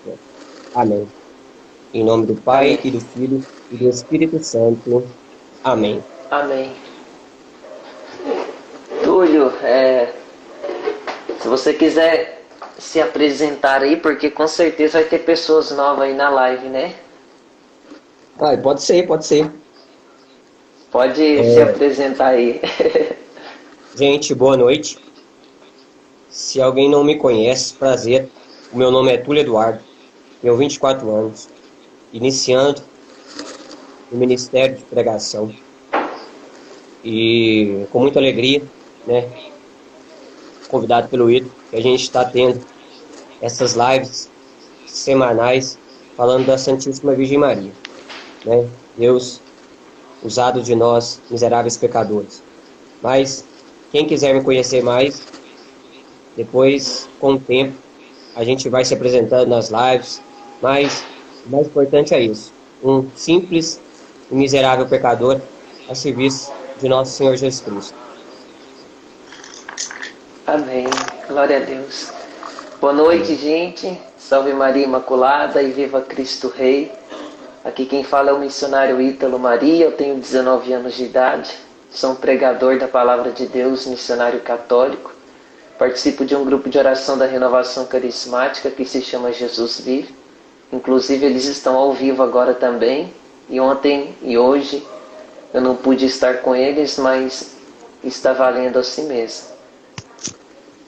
misericórdia. Amém. Em nome do Pai, Amém. e do Filho, e do Espírito Santo. Amém. Amém. Túlio, se você quiser se apresentar aí, porque com certeza vai ter pessoas novas aí na live, né? Pode ser, pode ser. Pode se apresentar aí. Gente, boa noite. Se alguém não me conhece, prazer. O meu nome é Túlio Eduardo, tenho 24 anos, iniciando o Ministério de Pregação. E com muita alegria, né, convidado pelo Ito, que a gente está tendo essas lives semanais falando da Santíssima Virgem Maria, né? Deus usado de nós, miseráveis pecadores. Mas quem quiser me conhecer mais, depois, com o tempo, a gente vai se apresentando nas lives, mas o mais importante é isso. Um simples e miserável pecador a serviço de nosso Senhor Jesus Cristo. Amém. Glória a Deus. Boa noite, gente. Salve Maria Imaculada e viva Cristo Rei. Aqui quem fala é o missionário Ítalo Maria. Eu tenho 19 anos de idade. Sou um pregador da Palavra de Deus, missionário católico. Participo de um grupo de oração da Renovação Carismática que se chama Jesus Vive. Inclusive eles estão ao vivo agora também. E ontem e hoje eu não pude estar com eles, mas está valendo assim mesmo.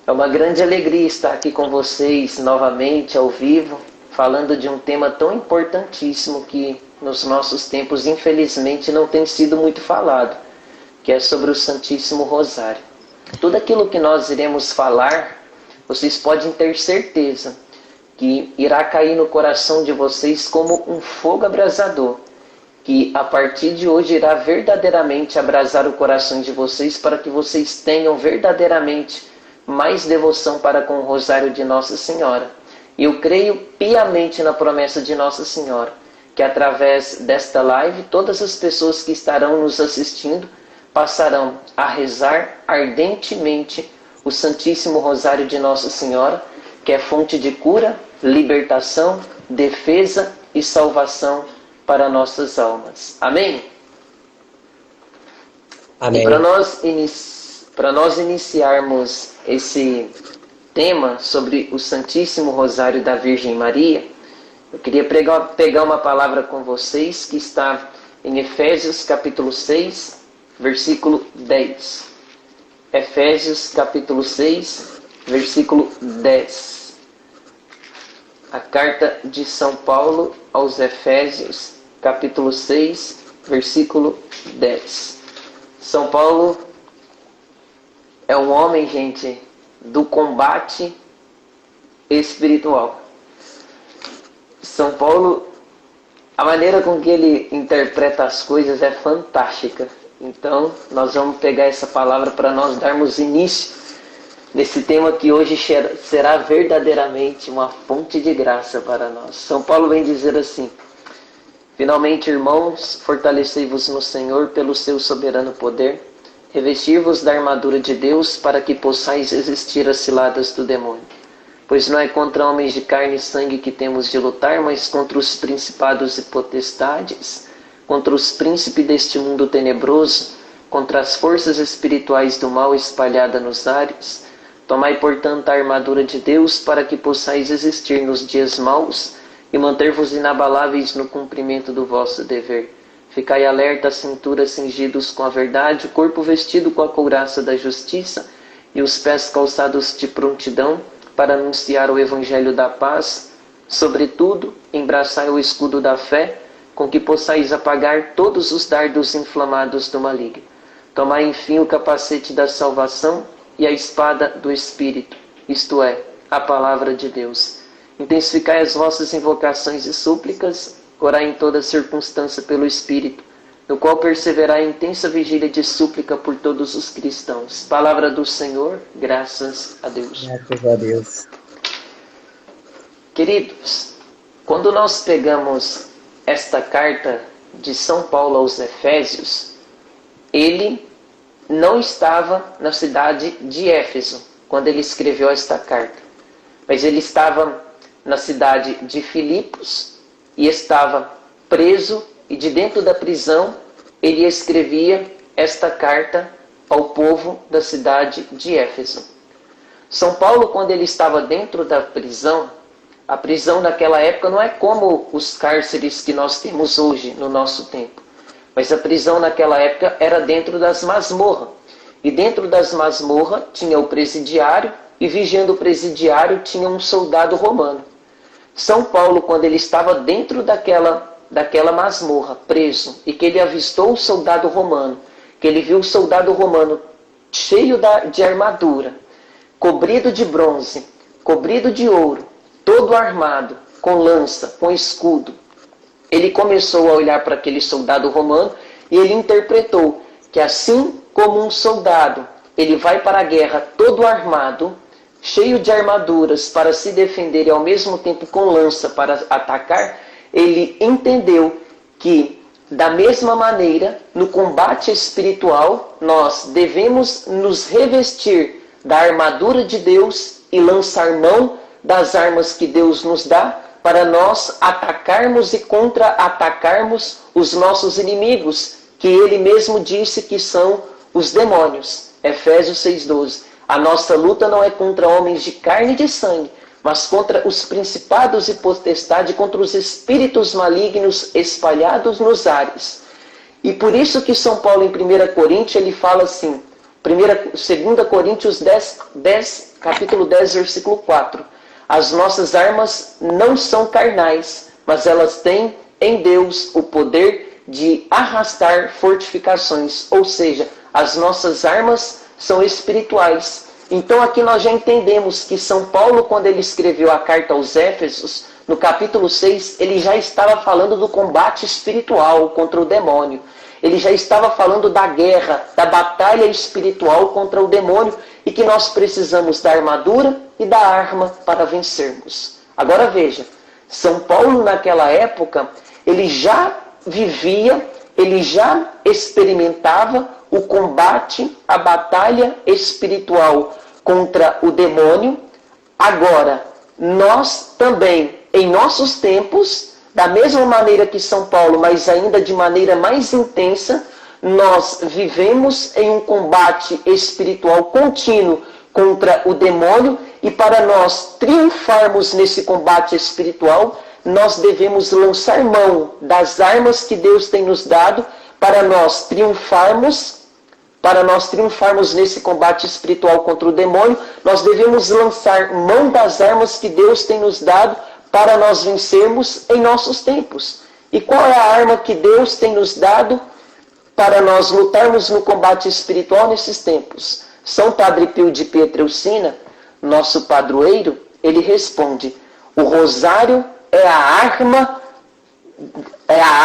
É uma grande alegria estar aqui com vocês novamente ao vivo, falando de um tema tão importantíssimo que nos nossos tempos infelizmente não tem sido muito falado, que é sobre o Santíssimo Rosário. Tudo aquilo que nós iremos falar, vocês podem ter certeza que irá cair no coração de vocês como um fogo abrasador, que a partir de hoje irá verdadeiramente abrasar o coração de vocês para que vocês tenham verdadeiramente mais devoção para com o Rosário de Nossa Senhora. E eu creio piamente na promessa de Nossa Senhora, que através desta live, todas as pessoas que estarão nos assistindo passarão a rezar ardentemente o Santíssimo Rosário de Nossa Senhora, que é fonte de cura, libertação, defesa e salvação para nossas almas. Amém? Amém. E para nós iniciarmos esse tema sobre o Santíssimo Rosário da Virgem Maria, eu queria pegar uma palavra com vocês que está em Efésios capítulo 6, versículo 10. Efésios capítulo 6, versículo 10. A carta de São Paulo aos Efésios, capítulo 6, versículo 10. São Paulo é um homem, gente, do combate espiritual. São Paulo, a maneira com que ele interpreta as coisas é fantástica. Então, nós vamos pegar essa palavra para nós darmos início nesse tema que hoje será verdadeiramente uma fonte de graça para nós. São Paulo vem dizer assim: finalmente, irmãos, fortalecei-vos no Senhor pelo seu soberano poder. Revestir-vos da armadura de Deus para que possais resistir às ciladas do demônio. Pois não é contra homens de carne e sangue que temos de lutar, mas contra os principados e potestades, contra os príncipes deste mundo tenebroso, contra as forças espirituais do mal espalhadas nos ares. Tomai, portanto, a armadura de Deus para que possais resistir nos dias maus e manter-vos inabaláveis no cumprimento do vosso dever. Ficai alerta, a cintura cingidos com a verdade, o corpo vestido com a couraça da justiça e os pés calçados de prontidão para anunciar o evangelho da paz. Sobretudo, embraçai o escudo da fé, com que possais apagar todos os dardos inflamados do maligno. Tomai, enfim, o capacete da salvação e a espada do Espírito, isto é, a palavra de Deus. Intensificai as vossas invocações e súplicas, orai em toda circunstância pelo Espírito, no qual perseverai em intensa vigília de súplica por todos os cristãos. Palavra do Senhor, graças a Deus. Graças a Deus. Queridos, quando nós pegamos esta carta de São Paulo aos Efésios, ele não estava na cidade de Éfeso quando ele escreveu esta carta, mas ele estava na cidade de Filipos e estava preso, e de dentro da prisão ele escrevia esta carta ao povo da cidade de Éfeso. São Paulo, quando ele estava dentro da prisão, a prisão naquela época não é como os cárceres que nós temos hoje no nosso tempo, mas a prisão naquela época era dentro das masmorras. E dentro das masmorras tinha o presidiário, e vigiando o presidiário tinha um soldado romano. São Paulo, quando ele estava dentro daquela masmorra, preso, e que ele avistou o soldado romano, que ele viu o soldado romano cheio de armadura, cobrido de bronze, cobrido de ouro, todo armado, com lança, com escudo. Ele começou a olhar para aquele soldado romano e ele interpretou que assim como um soldado, ele vai para a guerra todo armado, cheio de armaduras para se defender e ao mesmo tempo com lança para atacar, ele entendeu que da mesma maneira, no combate espiritual, nós devemos nos revestir da armadura de Deus e lançar mão das armas que Deus nos dá para nós atacarmos e contra-atacarmos os nossos inimigos, que ele mesmo disse que são os demônios. Efésios 6,12. A nossa luta não é contra homens de carne e de sangue, mas contra os principados e potestades, contra os espíritos malignos espalhados nos ares. E por isso que São Paulo, em 1 Coríntios, ele fala assim, 2 Coríntios 10, capítulo 10, versículo 4. As nossas armas não são carnais, mas elas têm em Deus o poder de arrastar fortificações. Ou seja, as nossas armas são espirituais. Então aqui nós já entendemos que São Paulo, quando ele escreveu a carta aos Éfesos, no capítulo 6, ele já estava falando do combate espiritual contra o demônio. Ele já estava falando da guerra, da batalha espiritual contra o demônio e que nós precisamos da armadura e da arma para vencermos. Agora veja, São Paulo naquela época, ele já vivia, ele já experimentava o combate, a batalha espiritual contra o demônio. Agora, nós também, em nossos tempos, da mesma maneira que São Paulo, mas ainda de maneira mais intensa, nós vivemos em um combate espiritual contínuo contra o demônio, e para nós triunfarmos nesse combate espiritual, nós devemos lançar mão das armas que Deus tem nos dado para nós triunfarmos nesse combate espiritual contra o demônio. Nós devemos lançar mão das armas que Deus tem nos dado para nós vencermos em nossos tempos. E qual é a arma que Deus tem nos dado para nós lutarmos no combate espiritual nesses tempos? São Padre Pio de Pietrelcina, nosso padroeiro, ele responde: o rosário é a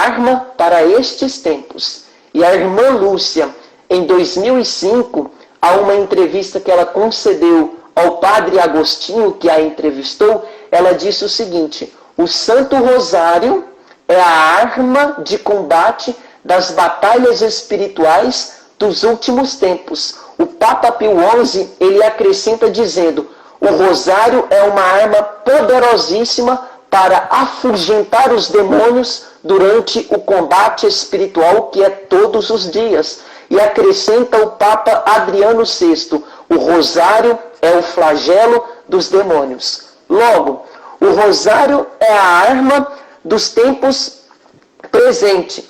arma para estes tempos. E a irmã Lúcia, em 2005, há uma entrevista que ela concedeu ao padre Agostinho, que a entrevistou, ela disse o seguinte: o Santo Rosário é a arma de combate das batalhas espirituais dos últimos tempos. O Papa Pio XI, ele acrescenta dizendo: o Rosário é uma arma poderosíssima para afugentar os demônios durante o combate espiritual que é todos os dias. E acrescenta o Papa Adriano VI: o rosário é o flagelo dos demônios. Logo, o rosário é a arma dos tempos presentes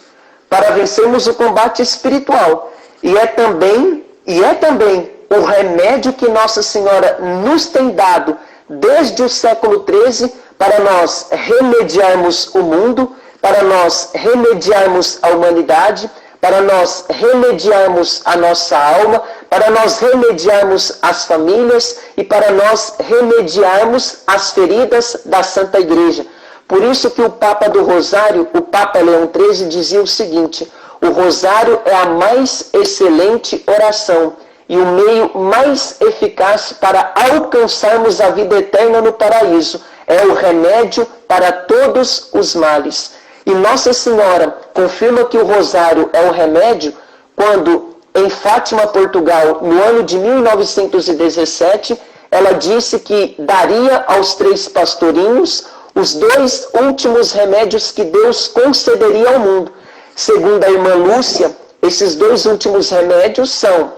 para vencermos o combate espiritual. E é também o remédio que Nossa Senhora nos tem dado desde o século XIII para nós remediarmos o mundo, para nós remediarmos a humanidade, para nós remediarmos a nossa alma, para nós remediarmos as famílias e para nós remediarmos as feridas da Santa Igreja. Por isso que o Papa do Rosário, o Papa Leão XIII, dizia o seguinte: o Rosário é a mais excelente oração e o meio mais eficaz para alcançarmos a vida eterna no paraíso. É o remédio para todos os males. E Nossa Senhora confirma que o rosário é o remédio quando, em Fátima, Portugal, no ano de 1917, ela disse que daria aos 3 pastorinhos os 2 últimos remédios que Deus concederia ao mundo. Segundo a irmã Lúcia, esses 2 últimos remédios são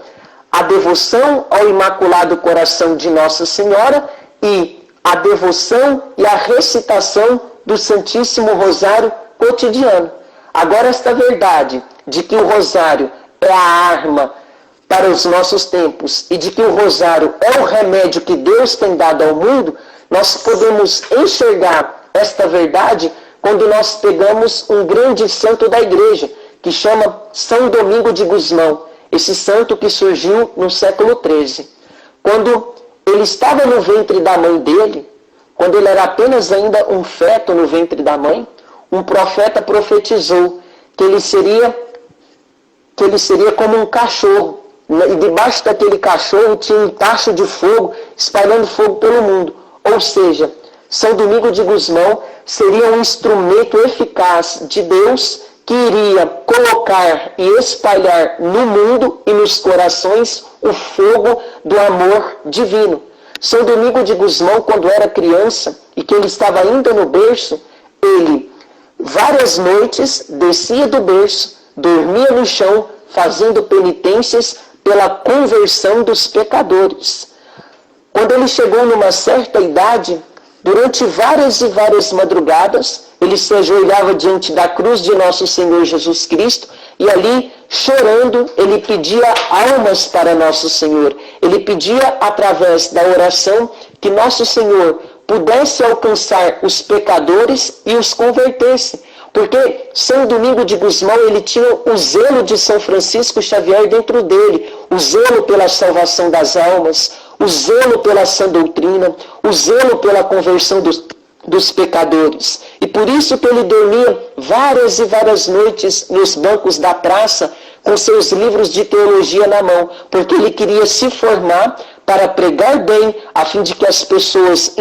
a devoção ao Imaculado Coração de Nossa Senhora e a devoção e a recitação do Santíssimo Rosário cotidiano. Agora, esta verdade de que o Rosário é a arma para os nossos tempos e de que o Rosário é o remédio que Deus tem dado ao mundo, nós podemos enxergar esta verdade quando nós pegamos um grande santo da igreja, que chama São Domingo de Gusmão, esse santo que surgiu no século XIII. Quando ele estava no ventre da mãe dele, quando ele era apenas ainda um feto no ventre da mãe, um profeta profetizou que ele seria como um cachorro, e debaixo daquele cachorro tinha um tacho de fogo, espalhando fogo pelo mundo. Ou seja, São Domingo de Gusmão seria um instrumento eficaz de Deus que iria colocar e espalhar no mundo e nos corações o fogo do amor divino. São Domingo de Gusmão, quando era criança e que ele estava ainda no berço, ele várias noites descia do berço, dormia no chão, fazendo penitências pela conversão dos pecadores. Quando ele chegou numa certa idade, durante várias e várias madrugadas, ele se ajoelhava diante da cruz de nosso Senhor Jesus Cristo e ali, chorando, ele pedia almas para nosso Senhor. Ele pedia, através da oração, que nosso Senhor pudesse alcançar os pecadores e os convertesse. Porque São Domingo de Gusmão, ele tinha o zelo de São Francisco Xavier dentro dele, o zelo pela salvação das almas, o zelo pela sã doutrina, o zelo pela conversão dos pecadores. E por isso que ele dormia várias e várias noites nos bancos da praça com seus livros de teologia na mão, porque ele queria se formar para pregar bem, a fim de que as pessoas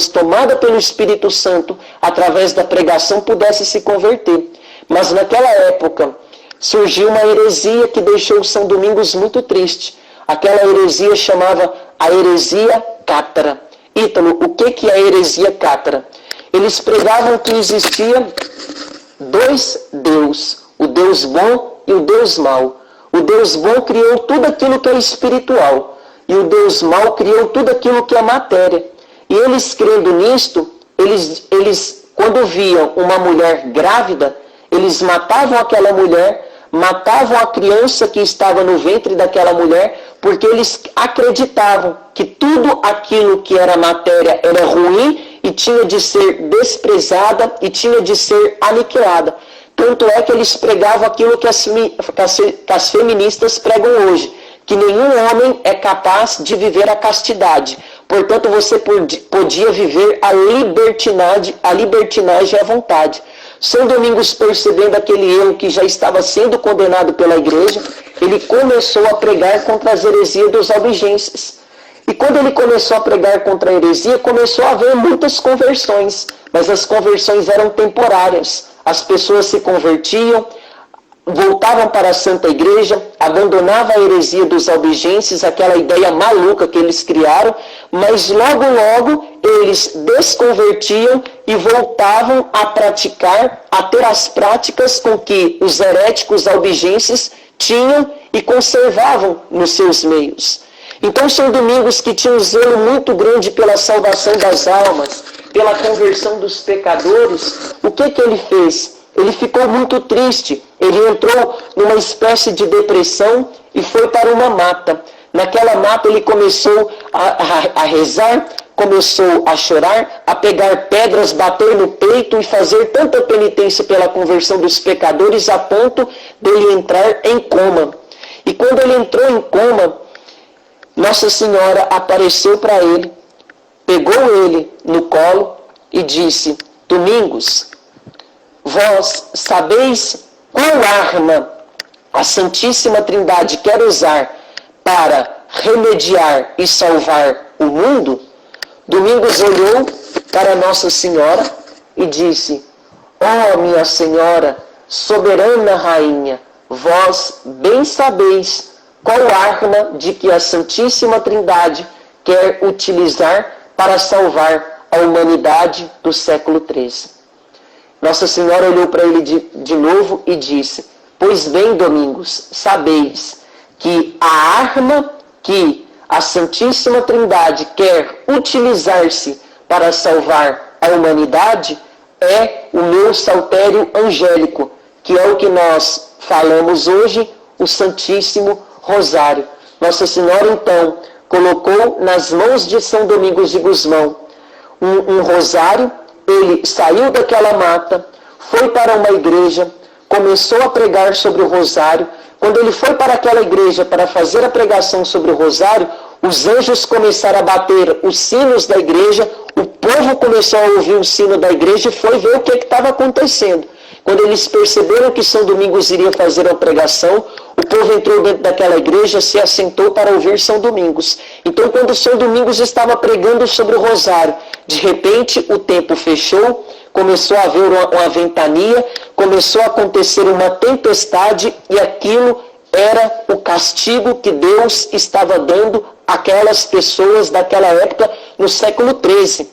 tomadas pelo Espírito Santo, através da pregação, pudessem se converter. Mas naquela época surgiu uma heresia que deixou São Domingos muito triste. Aquela heresia chamava a heresia cátara. Ítalo, o que é a heresia cátara? Eles pregavam que existia 2 deuses, o Deus bom e o Deus mau. O Deus bom criou tudo aquilo que é espiritual, e o Deus mau criou tudo aquilo que é matéria. E eles, crendo nisto, eles quando viam uma mulher grávida, eles matavam aquela mulher, matavam a criança que estava no ventre daquela mulher, porque eles acreditavam que tudo aquilo que era matéria era ruim e tinha de ser desprezada e tinha de ser aniquilada. Tanto é que eles pregavam aquilo que as feministas pregam hoje, que nenhum homem é capaz de viver a castidade. Portanto, você podia viver a libertinagem à vontade. São Domingos, percebendo aquele erro que já estava sendo condenado pela igreja, ele começou a pregar contra as heresias dos albigenses. E quando ele começou a pregar contra a heresia, começou a haver muitas conversões, mas as conversões eram temporárias. As pessoas se convertiam, voltavam para a Santa Igreja, abandonavam a heresia dos albigenses, aquela ideia maluca que eles criaram, mas logo eles desconvertiam e voltavam a praticar, a ter as práticas com que os heréticos albigenses tinham e conservavam nos seus meios. Então São Domingos, que tinha um zelo muito grande pela salvação das almas, pela conversão dos pecadores, o que ele fez? Ele ficou muito triste, ele entrou numa espécie de depressão e foi para uma mata. Naquela mata ele começou a rezar, começou a chorar, a pegar pedras, bater no peito e fazer tanta penitência pela conversão dos pecadores a ponto dele entrar em coma. E quando ele entrou em coma, Nossa Senhora apareceu para ele, pegou ele no colo e disse: Domingos, vós sabeis qual arma a Santíssima Trindade quer usar para remediar e salvar o mundo? Domingos olhou para Nossa Senhora e disse: ó minha Senhora, soberana Rainha, vós bem sabeis qual arma de que a Santíssima Trindade quer utilizar para salvar a humanidade do século XIII. Nossa Senhora olhou para ele de novo e disse: pois bem, Domingos, sabeis que a arma que a Santíssima Trindade quer utilizar-se para salvar a humanidade é o meu saltério angélico, que é o que nós falamos hoje, o Santíssimo Rosário. Nossa Senhora, então, colocou nas mãos de São Domingos de Gusmão um rosário. Ele saiu daquela mata, foi para uma igreja, começou a pregar sobre o rosário. Quando ele foi para aquela igreja para fazer a pregação sobre o rosário, os anjos começaram a bater os sinos da igreja, o povo começou a ouvir o sino da igreja e foi ver o que estava acontecendo. Quando eles perceberam que São Domingos iria fazer a pregação, o povo entrou dentro daquela igreja, se assentou para ouvir São Domingos. Então, quando São Domingos estava pregando sobre o rosário, de repente o tempo fechou, começou a haver uma ventania, começou a acontecer uma tempestade, e aquilo era o castigo que Deus estava dando àquelas pessoas daquela época, no século XIII.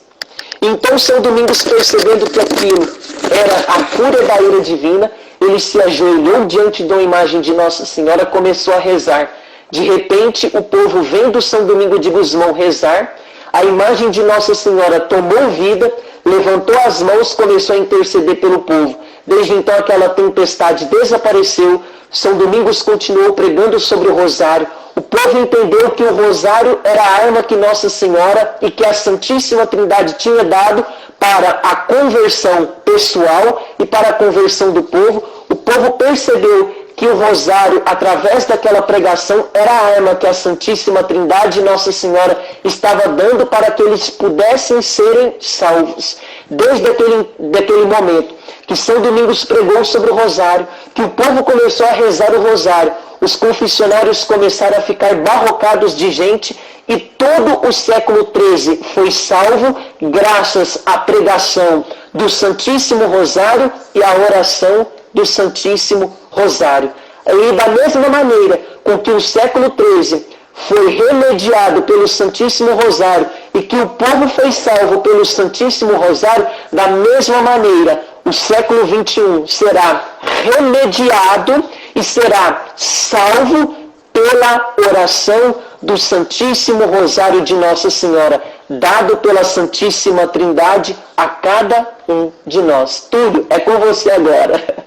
Então São Domingos, percebendo que aquilo era a fúria da ira divina, ele se ajoelhou diante de uma imagem de Nossa Senhora, começou a rezar. De repente, o povo, vendo São Domingos de Gusmão rezar, a imagem de Nossa Senhora tomou vida, levantou as mãos, começou a interceder pelo povo. Desde então, aquela tempestade desapareceu. São Domingos continuou pregando sobre o rosário. O povo entendeu que o rosário era a arma que Nossa Senhora e que a Santíssima Trindade tinha dado para a conversão pessoal e para a conversão do povo. O povo percebeu que o rosário, através daquela pregação, era a arma que a Santíssima Trindade e Nossa Senhora estava dando para que eles pudessem serem salvos. Desde aquele momento que São Domingos pregou sobre o rosário, que o povo começou a rezar o rosário, os confessionários começaram a ficar barrocados de gente, e todo o século XIII foi salvo graças à pregação do Santíssimo Rosário e à oração do Santíssimo Rosário. E da mesma maneira com que o século XIII foi remediado pelo Santíssimo Rosário e que o povo foi salvo pelo Santíssimo Rosário, da mesma maneira o século XXI será remediado e será salvo pela oração do Santíssimo Rosário de Nossa Senhora, dado pela Santíssima Trindade a cada um de nós. Túlio, é com você agora.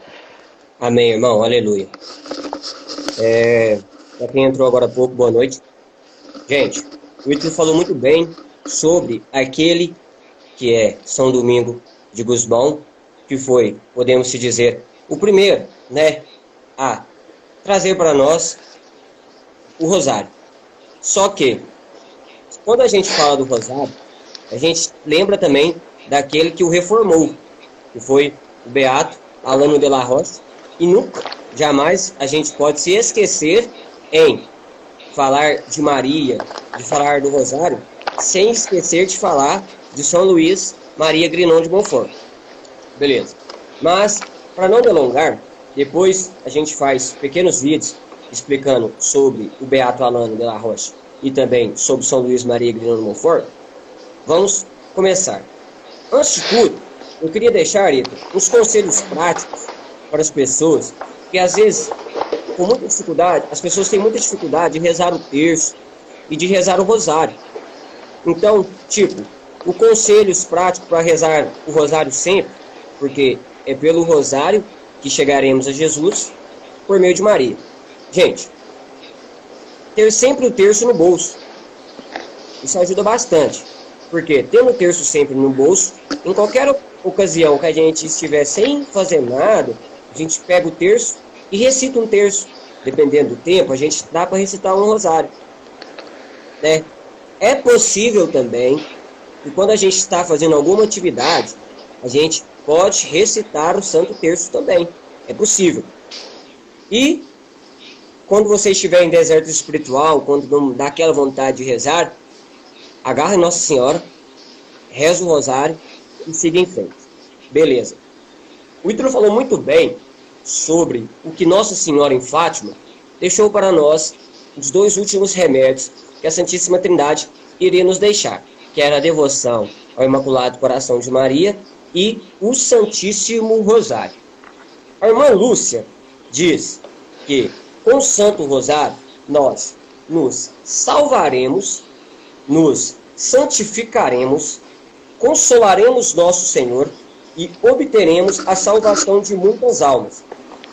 Amém, irmão. Aleluia. Para quem entrou agora há pouco, boa noite. Gente, o Ítalo falou muito bem sobre aquele que é São Domingo de Gusmão, que foi, podemos se dizer, o primeiro, né, a trazer para nós o rosário. Só que, quando a gente fala do rosário, a gente lembra também daquele que o reformou, que foi o beato Alano de la Rocha, e nunca, jamais, a gente pode se esquecer em falar de Maria, de falar do rosário, sem esquecer de falar de São Luís Maria Grignon de Montfort. Beleza. Mas, para não delongar, depois a gente faz pequenos vídeos explicando sobre o beato Alano de la Rocha e também sobre São Luís Maria Grignon de Montfort. Vamos começar. Antes de tudo, eu queria deixar, Ítalo, uns conselhos práticos para as pessoas, que às vezes, com muita dificuldade, as pessoas têm muita dificuldade de rezar o terço e de rezar o rosário. Então, tipo, o conselhos práticos para rezar o rosário sempre, porque é pelo rosário que chegaremos a Jesus por meio de Maria. Gente, ter sempre o terço no bolso. Isso ajuda bastante. Porque tendo o terço sempre no bolso, em qualquer ocasião que a gente estiver sem fazer nada, a gente pega o terço e recita um terço. Dependendo do tempo, a gente dá para recitar um rosário. Né? É possível também que quando a gente está fazendo alguma atividade, a gente pode recitar o Santo Terço também. É possível. E quando você estiver em deserto espiritual, quando não dá aquela vontade de rezar, agarra Nossa Senhora, reza o rosário e siga em frente. Beleza. O Ítalo falou muito bem sobre o que Nossa Senhora em Fátima deixou para nós os dois últimos remédios que a Santíssima Trindade iria nos deixar, que era a devoção ao Imaculado Coração de Maria e o Santíssimo Rosário. A irmã Lúcia diz que com o Santo Rosário nós nos salvaremos, nos santificaremos, consolaremos nosso Senhor e obteremos a salvação de muitas almas.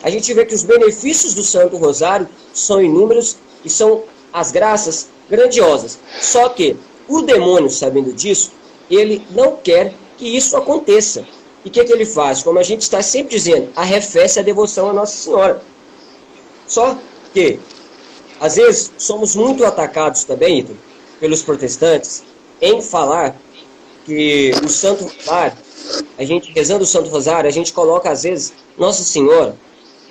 A gente vê que os benefícios do Santo Rosário são inúmeros e são as graças grandiosas. Só que o demônio, sabendo disso, ele não quer que isso aconteça. E o que ele faz? Como a gente está sempre dizendo, arrefece a devoção a Nossa Senhora. Só que, às vezes, somos muito atacados também, Ítalo, pelos protestantes, em falar que o Santo Rosário, a gente rezando o Santo Rosário, a gente coloca, às vezes, Nossa Senhora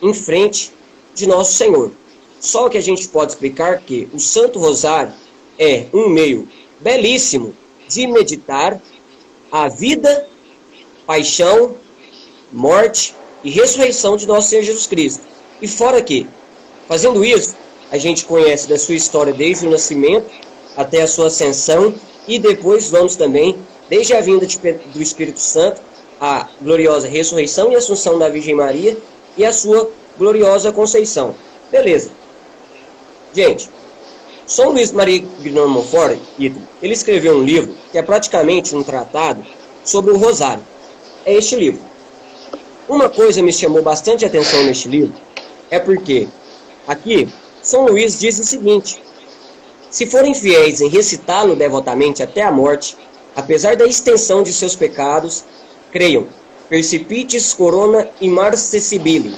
em frente de Nosso Senhor. Só que a gente pode explicar que o Santo Rosário é um meio belíssimo de meditar a vida, paixão, morte e ressurreição de nosso Senhor Jesus Cristo. E fora que, fazendo isso, a gente conhece da sua história desde o nascimento até a sua ascensão e depois vamos também, desde a vinda do Espírito Santo, a gloriosa ressurreição e assunção da Virgem Maria e a sua gloriosa conceição. Beleza. Gente, São Luís Maria Grignon Montfort, ele escreveu um livro que é praticamente um tratado sobre o Rosário. É este livro. Uma coisa me chamou bastante atenção neste livro é porque aqui São Luís diz o seguinte: se forem fiéis em recitá-lo devotamente até a morte, apesar da extensão de seus pecados, creiam, percipites corona imarcessibile.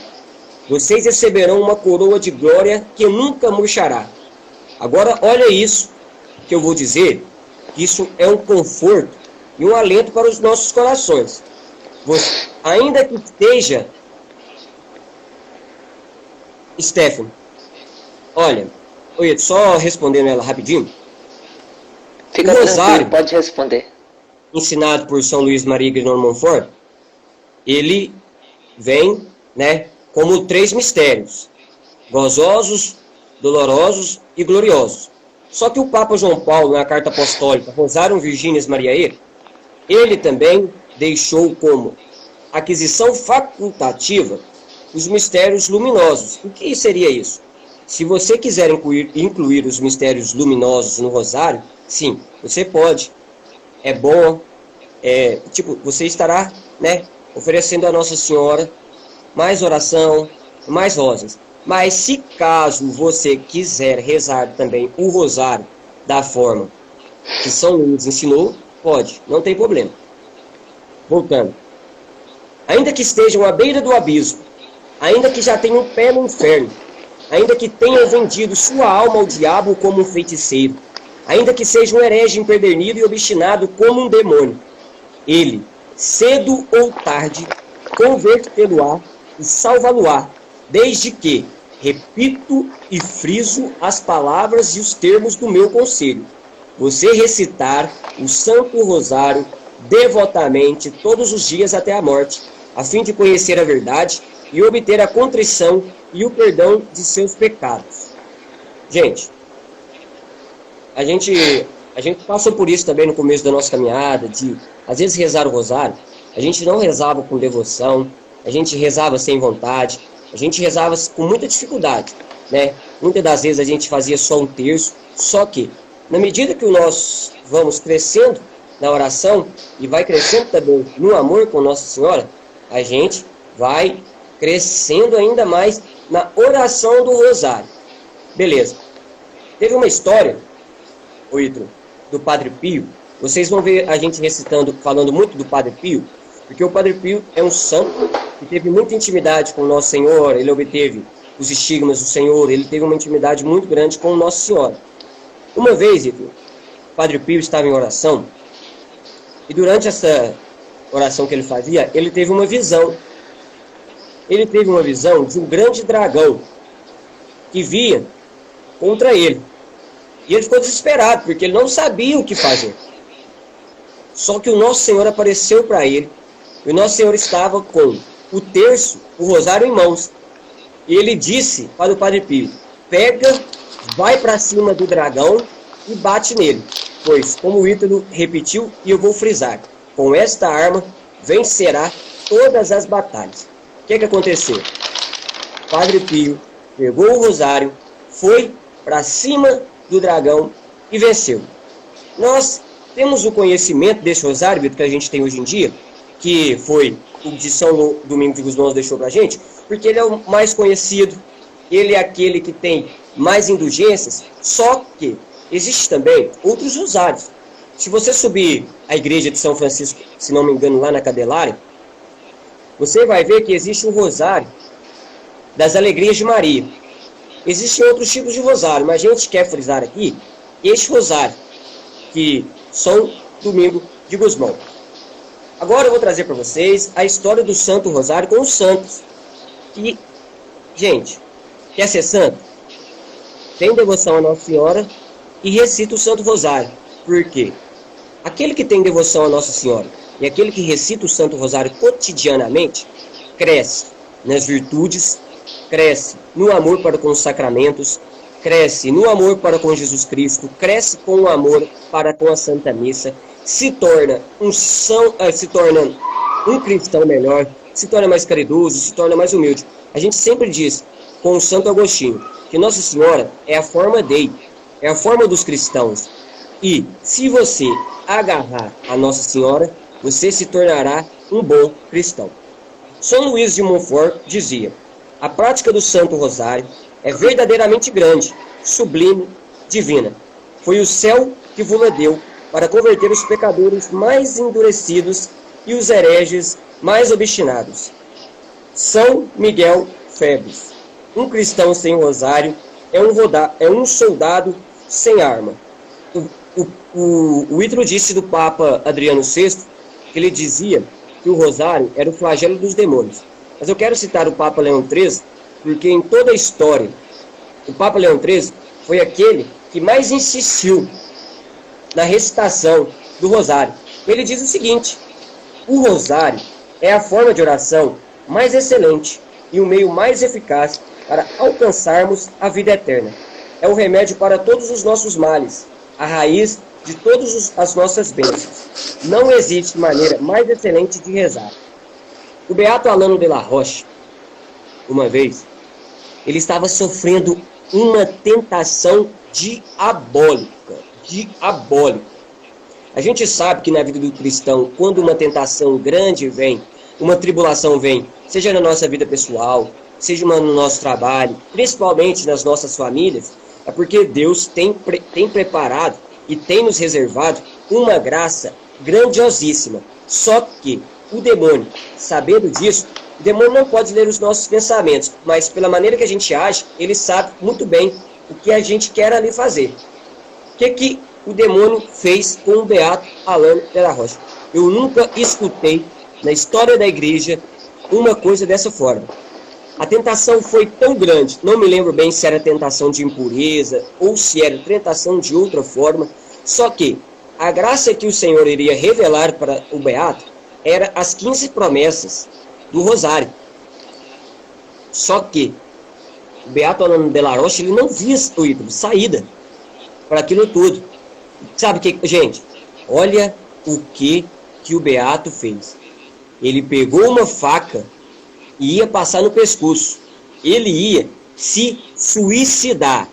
Vocês receberão uma coroa de glória que nunca murchará. Agora, olha isso que eu vou dizer, que isso é um conforto e um alento para os nossos corações. Você, ainda que esteja... Stephanie, olha, só respondendo ela rapidinho. Fica o Rosário, pode responder. Ensinado por São Luís Maria Grignon Montfort, ele vem, como 3 mistérios: gozosos, dolorosos e gloriosos. Só que o Papa João Paulo, na carta apostólica Rosarium Virginis Mariae, ele também deixou como aquisição facultativa os mistérios luminosos. O que seria isso? Se você quiser incluir os mistérios luminosos no Rosário, sim, você pode. É bom, você estará, oferecendo a Nossa Senhora mais oração, mais rosas. Mas se caso você quiser rezar também o Rosário da forma que São Luís ensinou, pode, não tem problema. Voltando. Ainda que estejam à beira do abismo, ainda que já tenham um pé no inferno, ainda que tenham vendido sua alma ao diabo como um feiticeiro, ainda que seja um herege empedernido e obstinado como um demônio, ele, cedo ou tarde, convertê-lo-á e salvá-lo-á, desde que, repito e friso as palavras e os termos do meu conselho, você recitar o Santo Rosário devotamente todos os dias até a morte, a fim de conhecer a verdade e obter a contrição e o perdão de seus pecados. Gente, a gente passou por isso também no começo da nossa caminhada, de às vezes rezar o Rosário, a gente não rezava com devoção, a gente rezava sem vontade, a gente rezava com muita dificuldade, Muitas das vezes a gente fazia só um terço, só que, na medida que nós vamos crescendo na oração e vai crescendo também no amor com Nossa Senhora, a gente vai crescendo ainda mais na oração do Rosário. Beleza. Teve uma história, do Padre Pio. Vocês vão ver a gente recitando, falando muito do Padre Pio, porque o Padre Pio é um santo que teve muita intimidade com o Nosso Senhor, ele obteve os estigmas do Senhor, ele teve uma intimidade muito grande com Nossa Senhora. Uma vez, o Padre Pio estava em oração, e durante essa oração que ele fazia, ele teve uma visão. Ele teve uma visão de um grande dragão que vinha contra ele. E ele ficou desesperado, porque ele não sabia o que fazer. Só que o Nosso Senhor apareceu para ele, e o Nosso Senhor estava com o terço, o rosário em mãos. E ele disse para o Padre Pio: pega, vai para cima do dragão e bate nele. Pois, como o Ítalo repetiu, e eu vou frisar, com esta arma vencerá todas as batalhas. O que aconteceu? Padre Pio pegou o rosário, foi para cima do dragão e venceu. Nós temos o conhecimento desse rosário, Vitor, que a gente tem hoje em dia, que foi o de São Domingos de Gusmão deixou para a gente, porque ele é o mais conhecido, ele é aquele que tem mais indulgências, só que existe também outros rosários. Se você subir a igreja de São Francisco, se não me engano, lá na Candelária, você vai ver que existe um rosário das Alegrias de Maria. Existem outros tipos de rosário, mas a gente quer frisar aqui este rosário, que São Domingo de Gusmão. Agora eu vou trazer para vocês a história do Santo Rosário com os santos. E, gente, quer ser santo? Tem devoção a Nossa Senhora e recita o Santo Rosário. Por quê? Aquele que tem devoção a Nossa Senhora e aquele que recita o Santo Rosário cotidianamente, cresce nas virtudes, cresce no amor para com os sacramentos, cresce no amor para com Jesus Cristo, cresce com o amor para com a Santa Missa, se torna um cristão melhor, se torna mais caridoso, se torna mais humilde. A gente sempre diz, com o Santo Agostinho, que Nossa Senhora é a forma Dei, é a forma dos cristãos. E se você agarrar a Nossa Senhora, você se tornará um bom cristão. São Luís de Montfort dizia: a prática do Santo Rosário é verdadeiramente grande, sublime, divina. Foi o céu que vos deu para converter os pecadores mais endurecidos e os hereges mais obstinados. São Miguel Febres. Um cristão sem rosário é um soldado sem arma. O Ítalo disse do Papa Adriano VI que ele dizia que o rosário era o flagelo dos demônios. Mas eu quero citar o Papa Leão XIII, porque em toda a história, o Papa Leão XIII foi aquele que mais insistiu na recitação do rosário. Ele diz o seguinte: o rosário é a forma de oração mais excelente e o meio mais eficaz para alcançarmos a vida eterna. É o remédio para todos os nossos males, a raiz de todas as nossas bênçãos. Não existe maneira mais excelente de rezar. O beato Alano de la Roche, uma vez, ele estava sofrendo uma tentação diabólica. A gente sabe que na vida do cristão, quando uma tentação grande vem, uma tribulação vem, seja na nossa vida pessoal, seja no nosso trabalho, principalmente nas nossas famílias, é porque Deus tem preparado e tem nos reservado uma graça grandiosíssima. Só que o demônio, sabendo disso, o demônio não pode ler os nossos pensamentos, mas pela maneira que a gente age, ele sabe muito bem o que a gente quer ali fazer. O que o demônio fez com o beato Alano de la Roche? Eu nunca escutei na história da igreja uma coisa dessa forma. A tentação foi tão grande, não me lembro bem se era tentação de impureza ou se era tentação de outra forma, só que a graça que o Senhor iria revelar para o beato era as 15 promessas do rosário. Só que o beato Alano de la Roche, ele não via saída para aquilo tudo. Sabe o que, gente? Olha o que o beato fez. Ele pegou uma faca e ia passar no pescoço. Ele ia se suicidar.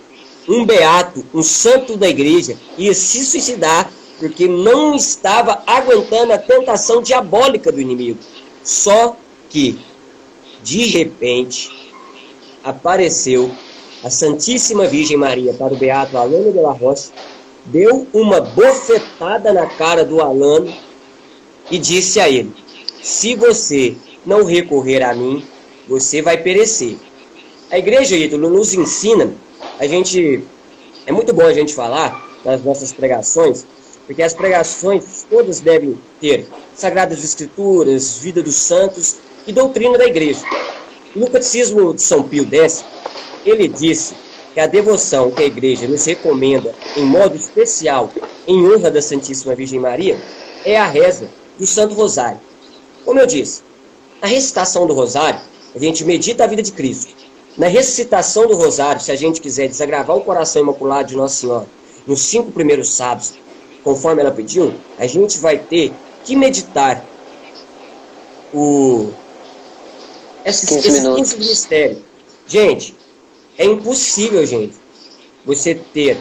Um beato, um santo da igreja, ia se suicidar porque não estava aguentando a tentação diabólica do inimigo. Só que, de repente, apareceu a Santíssima Virgem Maria para o beato Alano de la Roche, deu uma bofetada na cara do Alano e disse a ele: se você não recorrer a mim, você vai perecer. A igreja, Ítalo, nos ensina, é muito bom a gente falar nas nossas pregações, porque as pregações todas devem ter Sagradas Escrituras, vida dos santos e doutrina da igreja. No Catecismo de São Pio X, ele disse que a devoção que a igreja nos recomenda em modo especial em honra da Santíssima Virgem Maria é a reza do Santo Rosário. Como eu disse, na recitação do Rosário, a gente medita a vida de Cristo. na recitação do rosário, se a gente quiser desagravar o coração imaculado de Nossa Senhora, nos 5 primeiros sábados, conforme ela pediu, a gente vai ter que meditar esses 15 mistérios. Gente, é impossível, gente, você ter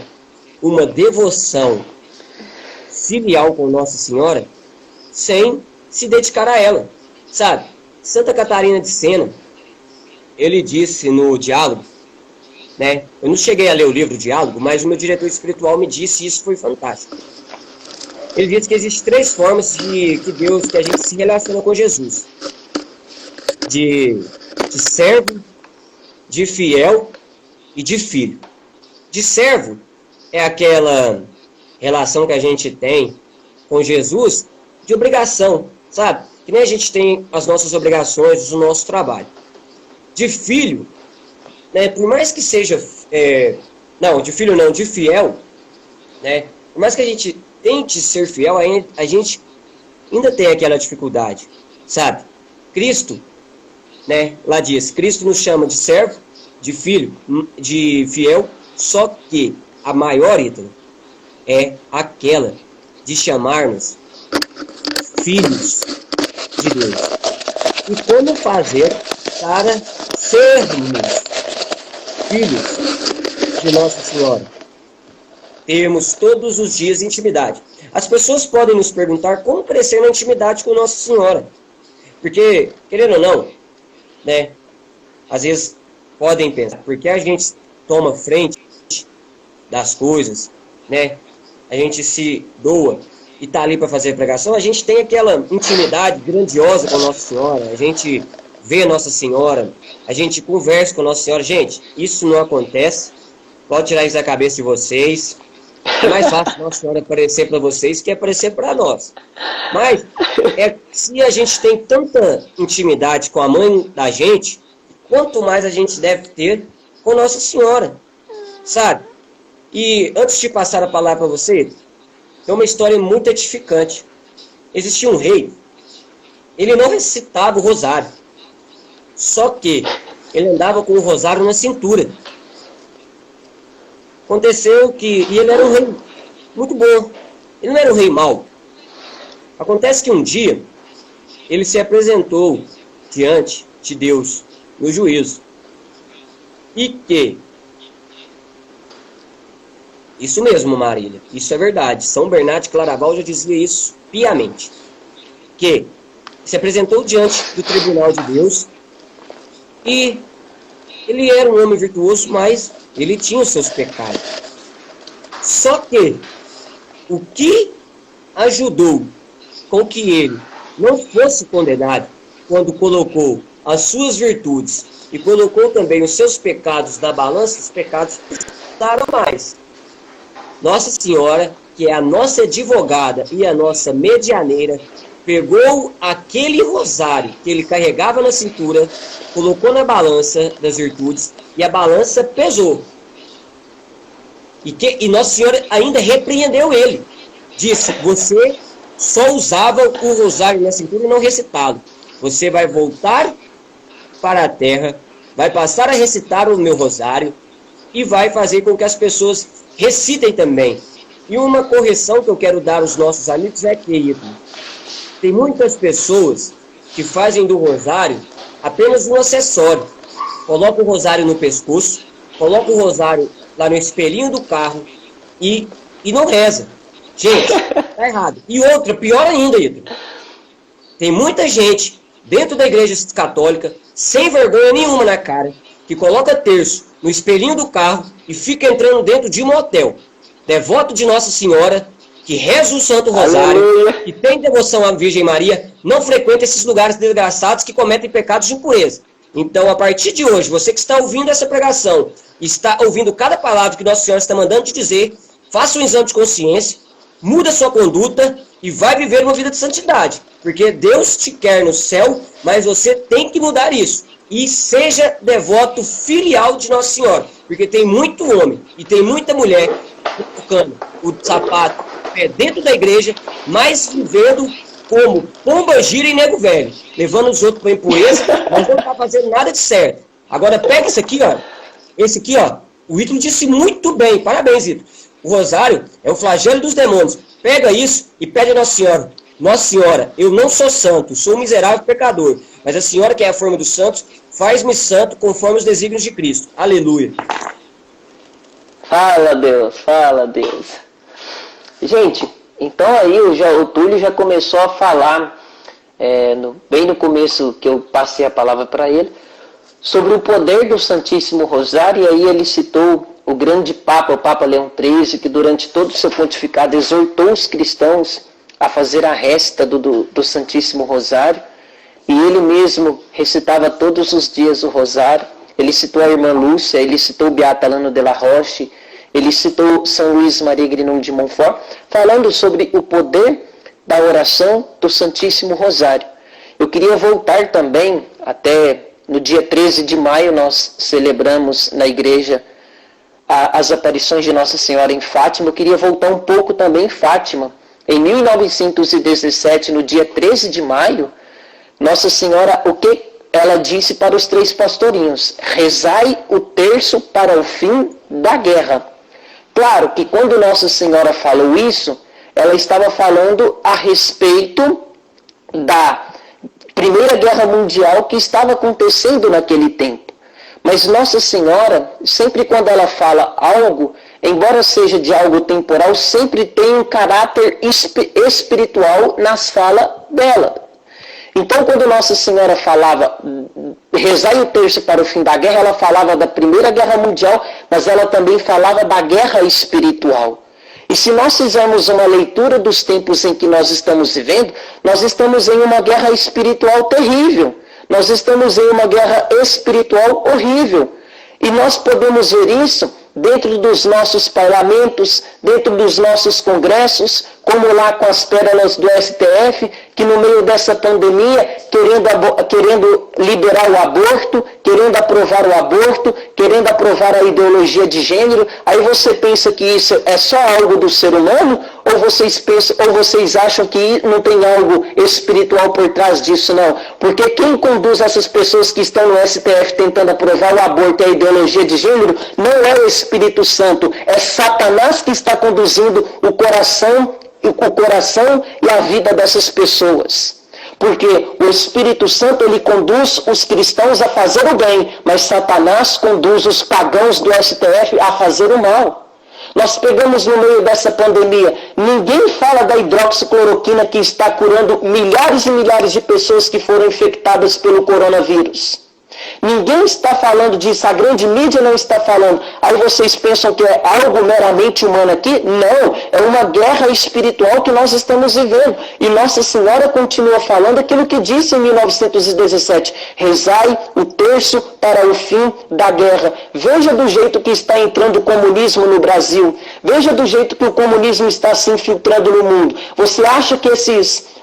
uma devoção filial com Nossa Senhora sem se dedicar a ela, sabe? Santa Catarina de Sena, ele disse no Diálogo, né? Eu não cheguei a ler o livro Diálogo, mas o meu diretor espiritual me disse, e isso foi fantástico. Ele disse que existem 3 formas que a gente se relaciona com Jesus. De servo, de fiel e de filho. De servo é aquela relação que a gente tem com Jesus de obrigação, sabe? Que nem a gente tem as nossas obrigações, o nosso trabalho. De filho, né? Por mais que seja... de filho não, de fiel, né? Por mais que a gente tente ser fiel, a gente ainda tem aquela dificuldade, sabe? Cristo, né? Lá diz, Cristo nos chama de servo, de filho, de fiel, só que a maior, Ítalo, é aquela de chamar-nos filhos de Deus. E como fazer para sermos filhos de Nossa Senhora? Termos todos os dias intimidade. As pessoas podem nos perguntar como crescer na intimidade com Nossa Senhora. Porque, querendo ou não, né, às vezes podem pensar, porque a gente toma frente das coisas, né, a gente se doa e está ali para fazer pregação, a gente tem aquela intimidade grandiosa com Nossa Senhora, a gente vê Nossa Senhora, a gente conversa com Nossa Senhora. Gente, isso não acontece, pode tirar isso da cabeça de vocês. É mais fácil Nossa Senhora aparecer para vocês que aparecer para nós. Mas, se a gente tem tanta intimidade com a mãe da gente, quanto mais a gente deve ter com Nossa Senhora, sabe? E antes de passar a palavra para você, tem uma história muito edificante. Existia um rei, ele não recitava o rosário, só que ele andava com o rosário na cintura. Aconteceu que ele era um rei muito bom, ele não era um rei mau. Acontece que um dia ele se apresentou diante de Deus no juízo. E que, isso mesmo, Marília, isso é verdade, São Bernardo de Claraval já dizia isso piamente, que se apresentou diante do tribunal de Deus e ele era um homem virtuoso, mas ele tinha os seus pecados. Só que o que ajudou com que ele não fosse condenado quando colocou as suas virtudes e colocou também os seus pecados na balança, os pecados pesaram mais. Nossa Senhora, que é a nossa advogada e a nossa medianeira, pegou aquele rosário que ele carregava na cintura, colocou na balança das virtudes e a balança pesou. E Nossa Senhora ainda repreendeu ele. Disse, você só usava o rosário na cintura e não recitá-lo. Você vai voltar para a terra, vai passar a recitar o meu rosário e vai fazer com que as pessoas recitem também. E uma correção que eu quero dar aos nossos amigos é que tem muitas pessoas que fazem do rosário apenas um acessório. Coloca o rosário no pescoço, coloca o rosário lá no espelhinho do carro e não reza. Gente, tá errado. E outra, pior ainda, tem muita gente dentro da igreja católica, sem vergonha nenhuma na cara, que coloca terço no espelhinho do carro e fica entrando dentro de um motel. Devoto de Nossa Senhora, que reza o Santo Rosário, que tem devoção à Virgem Maria, não frequenta esses lugares desgraçados que cometem pecados de impureza. Então, a partir de hoje, você que está ouvindo essa pregação, está ouvindo cada palavra que Nossa Senhora está mandando te dizer, faça um exame de consciência, muda sua conduta e vai viver uma vida de santidade. Porque Deus te quer no céu, mas você tem que mudar isso. E seja devoto filial de Nossa Senhora. Porque tem muito homem e tem muita mulher colocando o sapato dentro da igreja, mas vivendo como pomba gira e nego velho, levando os outros para impureza, mas não está fazendo nada de certo. Agora pega esse aqui, ó. Esse aqui, ó. O Ítalo disse muito bem. Parabéns, Ítalo. O rosário é o flagelo dos demônios. Pega isso e pede a Nossa Senhora. Nossa Senhora, eu não sou santo, sou um miserável pecador. Mas a Senhora, que é a forma dos santos, faz-me santo conforme os desígnios de Cristo. Aleluia. Fala, Deus, fala, Deus. Gente, então aí o Túlio já começou a falar, bem no começo que eu passei a palavra para ele, sobre o poder do Santíssimo Rosário, e aí ele citou o grande Papa, o Papa Leão XIII, que durante todo o seu pontificado exortou os cristãos a fazer a resta do Santíssimo Rosário, e ele mesmo recitava todos os dias o Rosário. Ele citou a irmã Lúcia, ele citou o Beato Alano de la Roche, ele citou São Luís Maria Grignon de Montfort, falando sobre o poder da oração do Santíssimo Rosário. Eu queria voltar também, até no dia 13 de maio, nós celebramos na igreja as aparições de Nossa Senhora em Fátima. Eu queria voltar um pouco também em Fátima. Em 1917, no dia 13 de maio, Nossa Senhora, o que ela disse para os 3 pastorinhos? Rezai o terço para o fim da guerra. Claro que quando Nossa Senhora falou isso, ela estava falando a respeito da Primeira Guerra Mundial que estava acontecendo naquele tempo. Mas Nossa Senhora, sempre quando ela fala algo, embora seja de algo temporal, sempre tem um caráter espiritual nas falas dela. Então, quando Nossa Senhora falava, rezai o terço para o fim da guerra, ela falava da Primeira Guerra Mundial, mas ela também falava da guerra espiritual. E se nós fizermos uma leitura dos tempos em que nós estamos vivendo, nós estamos em uma guerra espiritual terrível. Nós estamos em uma guerra espiritual horrível. E nós podemos ver isso dentro dos nossos parlamentos, dentro dos nossos congressos, como lá com as pérolas do STF, que no meio dessa pandemia, querendo liberar o aborto, querendo aprovar o aborto, querendo aprovar a ideologia de gênero, aí você pensa que isso é só algo do ser humano, ou vocês acham que não tem algo espiritual por trás disso, não? Porque quem conduz essas pessoas que estão no STF tentando aprovar o aborto e a ideologia de gênero não é o Espírito Santo, é Satanás que está conduzindo o coração e a vida dessas pessoas. Porque o Espírito Santo, ele conduz os cristãos a fazer o bem, mas Satanás conduz os pagãos do STF a fazer o mal. Nós pegamos no meio dessa pandemia, ninguém fala da hidroxicloroquina que está curando milhares e milhares de pessoas que foram infectadas pelo coronavírus. Ninguém está falando disso, a grande mídia não está falando. Aí vocês pensam que é algo meramente humano aqui? Não, é uma guerra espiritual que nós estamos vivendo. E Nossa Senhora continua falando aquilo que disse em 1917. Rezai o terço para o fim da guerra. Veja do jeito que está entrando o comunismo no Brasil. Veja do jeito que o comunismo está se infiltrando no mundo. Você acha que esses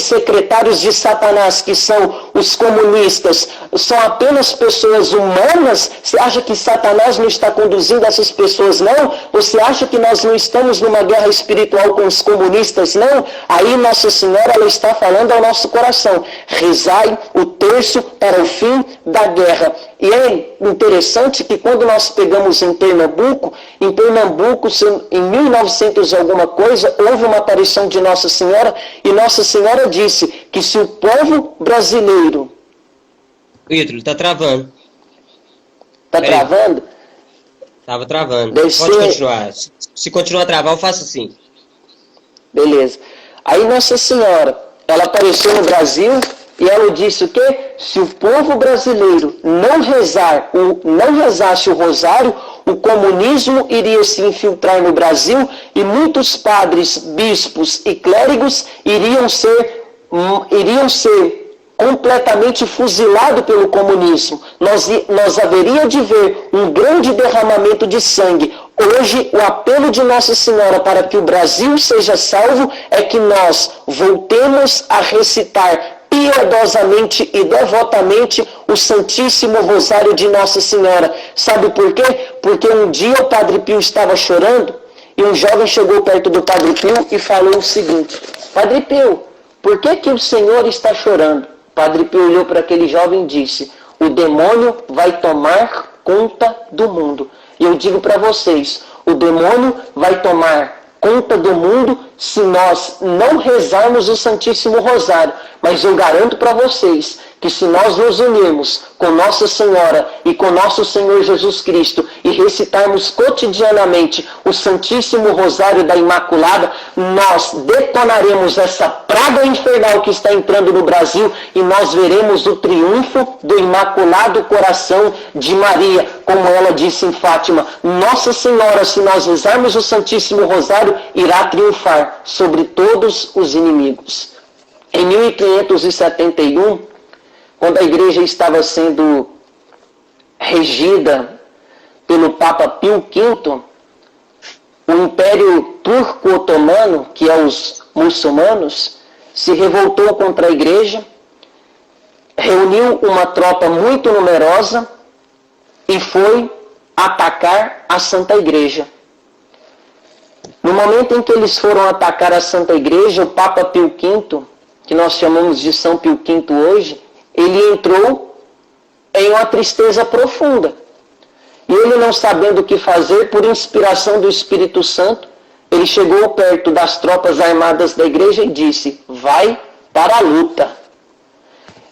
secretários de Satanás, que são os comunistas, são apenas pessoas humanas? Você acha que Satanás não está conduzindo essas pessoas, não? Você acha que nós não estamos numa guerra espiritual com os comunistas, não? Aí Nossa Senhora, ela está falando ao nosso coração. Rezai o terço para o fim da guerra. E é interessante que quando nós pegamos em Pernambuco, em 1900 alguma coisa, houve uma aparição de Nossa Senhora, e Nossa Senhora disse que se o povo brasileiro... Ítalo, tá travando. Tá travando? Tava travando. Pode continuar. Se continuar a travar, eu faço assim. Beleza. Aí Nossa Senhora, ela apareceu no Brasil e ela disse o quê? Se o povo brasileiro não rezasse o rosário, o comunismo iria se infiltrar no Brasil e muitos padres, bispos e clérigos iriam ser completamente fuzilados pelo comunismo. Nós haveria de ver um grande derramamento de sangue. Hoje, o apelo de Nossa Senhora para que o Brasil seja salvo é que nós voltemos a recitar piedosamente e devotamente o Santíssimo Rosário de Nossa Senhora. Sabe por quê? Porque um dia o Padre Pio estava chorando e um jovem chegou perto do Padre Pio e falou o seguinte: Padre Pio, por que o Senhor está chorando? O Padre Pio olhou para aquele jovem e disse: o demônio vai tomar conta do mundo. E eu digo para vocês, o demônio vai tomar conta do mundo se nós não rezarmos o Santíssimo Rosário. Mas eu garanto para vocês que se nós nos unirmos com Nossa Senhora e com nosso Senhor Jesus Cristo e recitarmos cotidianamente o Santíssimo Rosário da Imaculada, nós detonaremos essa praga infernal que está entrando no Brasil e nós veremos o triunfo do Imaculado Coração de Maria, como ela disse em Fátima. Nossa Senhora, se nós rezarmos o Santíssimo Rosário, irá triunfar sobre todos os inimigos. Em 1571, quando a igreja estava sendo regida pelo Papa Pio V, o Império Turco-Otomano, que é os muçulmanos, se revoltou contra a igreja, reuniu uma tropa muito numerosa e foi atacar a Santa Igreja. No momento em que eles foram atacar a Santa Igreja, o Papa Pio V, que nós chamamos de São Pio V hoje, ele entrou em uma tristeza profunda. E ele, não sabendo o que fazer, por inspiração do Espírito Santo, ele chegou perto das tropas armadas da igreja e disse: vai para a luta.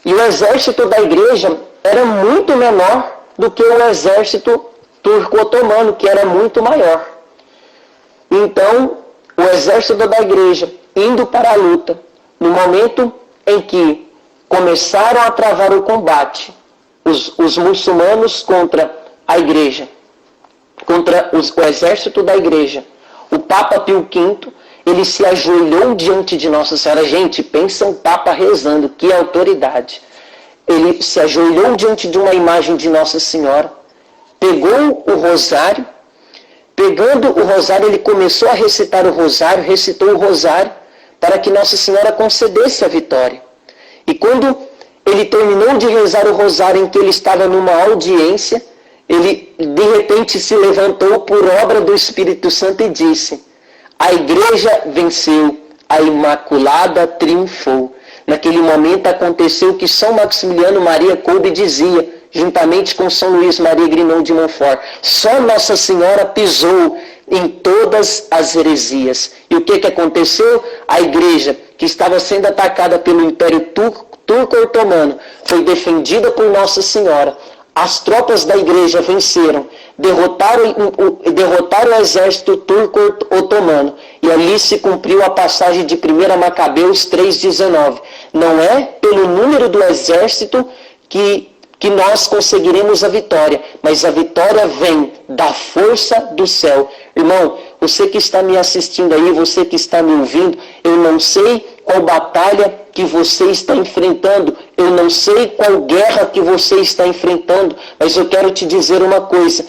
E o exército da igreja era muito menor do que o exército turco-otomano, que era muito maior. Então, o exército da igreja, indo para a luta, no momento em que começaram a travar o combate, os muçulmanos contra a igreja, contra o exército da igreja, o Papa Pio V, ele se ajoelhou diante de Nossa Senhora. Gente, pensa um Papa rezando, que autoridade. Ele se ajoelhou diante de uma imagem de Nossa Senhora, pegou o rosário, pegando o rosário, ele começou a recitar o rosário, recitou o rosário, para que Nossa Senhora concedesse a vitória. E quando ele terminou de rezar o rosário, em que ele estava numa audiência, ele de repente se levantou por obra do Espírito Santo e disse: a igreja venceu, a Imaculada triunfou. Naquele momento aconteceu o que São Maximiliano Maria Kolbe dizia, juntamente com São Luís Maria Grignon de Montfort: só Nossa Senhora pisou em todas as heresias. E o que aconteceu? A igreja, que estava sendo atacada pelo Império Turco-Otomano, foi defendida por Nossa Senhora. As tropas da igreja venceram, derrotaram o exército turco-otomano. E ali se cumpriu a passagem de 1 Macabeus 3,19. Não é pelo número do exército que nós conseguiremos a vitória, mas a vitória vem da força do céu. Irmão, você que está me assistindo aí, você que está me ouvindo, eu não sei qual batalha que você está enfrentando, eu não sei qual guerra que você está enfrentando, mas eu quero te dizer uma coisa: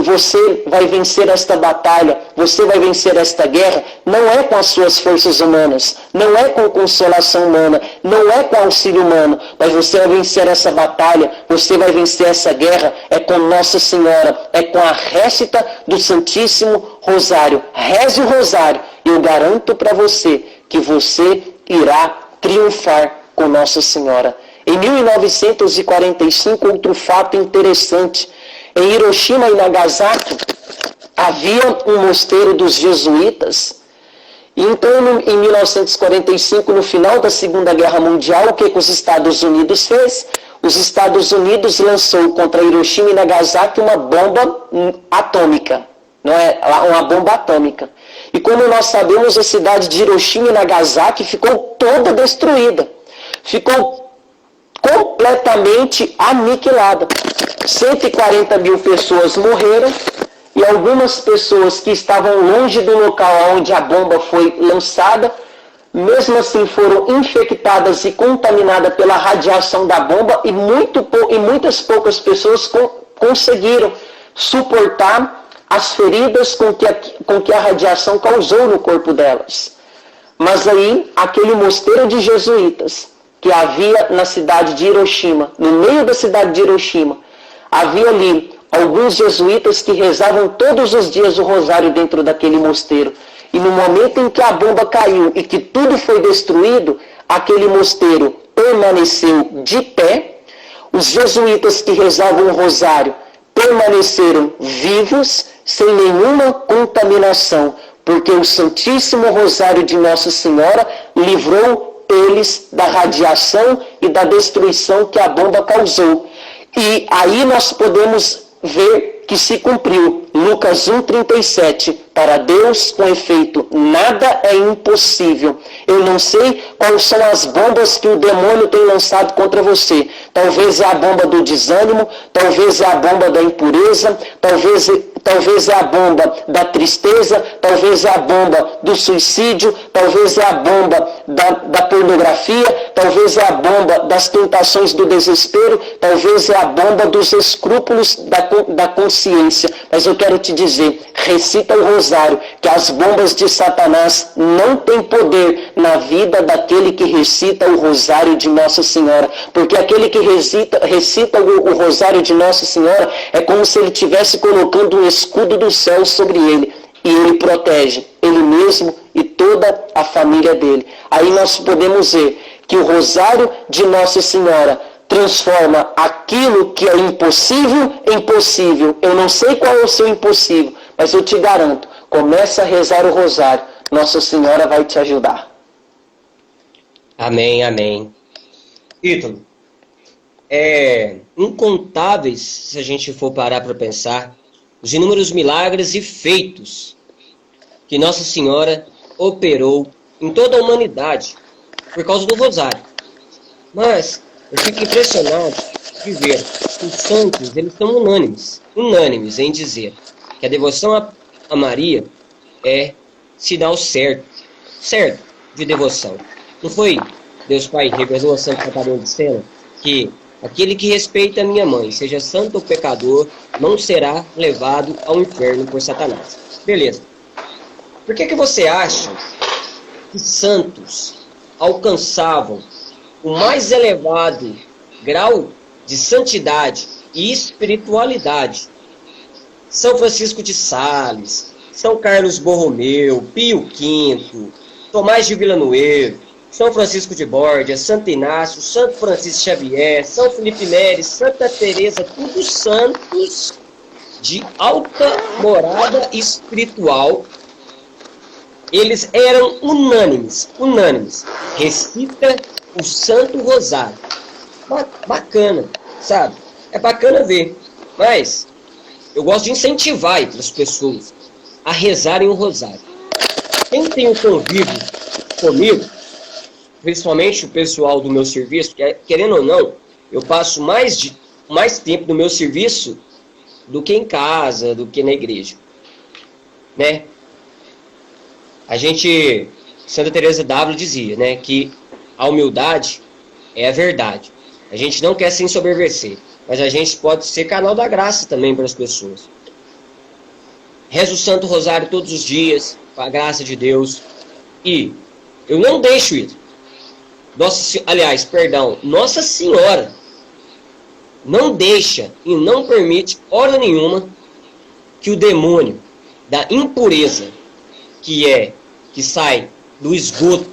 você vai vencer esta batalha, você vai vencer esta guerra, não é com as suas forças humanas, não é com consolação humana, não é com auxílio humano, mas você vai vencer essa batalha, você vai vencer essa guerra, é com Nossa Senhora, é com a récita do Santíssimo Rosário. Reze o Rosário, e eu garanto para você que você irá triunfar com Nossa Senhora. Em 1945, outro fato interessante: em Hiroshima e Nagasaki havia um mosteiro dos jesuítas. E então, em 1945, no final da Segunda Guerra Mundial, o que os Estados Unidos fez? Os Estados Unidos lançou contra Hiroshima e Nagasaki uma bomba atômica, não é? Uma bomba atômica. E como nós sabemos, a cidade de Hiroshima e Nagasaki ficou toda destruída. Ficou completamente aniquilada. 140 mil pessoas morreram e algumas pessoas que estavam longe do local onde a bomba foi lançada, mesmo assim foram infectadas e contaminadas pela radiação da bomba, e muitas poucas pessoas conseguiram suportar as feridas com que a radiação causou no corpo delas. Mas aí, aquele mosteiro de jesuítas que havia na cidade de Hiroshima, no meio da cidade de Hiroshima, havia ali alguns jesuítas que rezavam todos os dias o rosário dentro daquele mosteiro. E no momento em que a bomba caiu e que tudo foi destruído, aquele mosteiro permaneceu de pé. Os jesuítas que rezavam o rosário permaneceram vivos, sem nenhuma contaminação, porque o Santíssimo Rosário de Nossa Senhora livrou eles da radiação e da destruição que a bomba causou. E aí nós podemos ver que se cumpriu Lucas 1,37. Para Deus, com efeito, nada é impossível. Eu não sei quais são as bombas que o demônio tem lançado contra você. Talvez é a bomba do desânimo, talvez é a bomba da impureza, talvez é a bomba da tristeza, talvez é a bomba do suicídio, talvez é a bomba da pornografia, talvez é a bomba das tentações do desespero, talvez é a bomba dos escrúpulos da consciência. Mas eu quero te dizer, recita o rosário, que as bombas de Satanás não têm poder na vida daquele que recita o rosário de Nossa Senhora, porque aquele que recita o rosário de Nossa Senhora é como se ele estivesse colocando um escudo do céu sobre ele, e ele protege ele mesmo e toda a família dele. Aí nós podemos ver que o rosário de Nossa Senhora transforma aquilo que é impossível em possível. Eu não sei qual é o seu impossível, mas eu te garanto, começa a rezar o rosário, Nossa Senhora vai te ajudar. Amém, amém. Ítalo, incontáveis, se a gente for parar para pensar, os inúmeros milagres e feitos que Nossa Senhora operou em toda a humanidade por causa do rosário. Mas eu fico impressionado de ver que os santos, eles são unânimes em dizer que a devoção a Maria é sinal certo de devoção. Não foi Deus Pai revelou a Santa Catarina de Sena que aquele que respeita a minha mãe, seja santo ou pecador, não será levado ao inferno por Satanás. Beleza. Por que você acha que santos alcançavam o mais elevado grau de santidade e espiritualidade? São Francisco de Sales, São Carlos Borromeu, Pio V, Tomás de Villanueva, São Francisco de Borges, Santo Inácio, Santo Francisco Xavier, São Felipe Neri, Santa Teresa, todos santos de alta morada espiritual. Eles eram unânimes. Recita o Santo Rosário. Bacana, sabe? É bacana ver. Mas eu gosto de incentivar as pessoas a rezarem o Rosário. Quem tem um convívio comigo, principalmente o pessoal do meu serviço, querendo ou não, eu passo mais tempo no meu serviço do que em casa, do que na igreja. Né? Santa Teresa d'Ávila dizia, né, que a humildade é a verdade. A gente não quer se ensoberbecer, mas a gente pode ser canal da graça também para as pessoas. Rezo o Santo Rosário todos os dias, com a graça de Deus, e eu não deixo isso. Nossa Senhora não deixa e não permite, hora nenhuma, que o demônio da impureza, que sai do esgoto,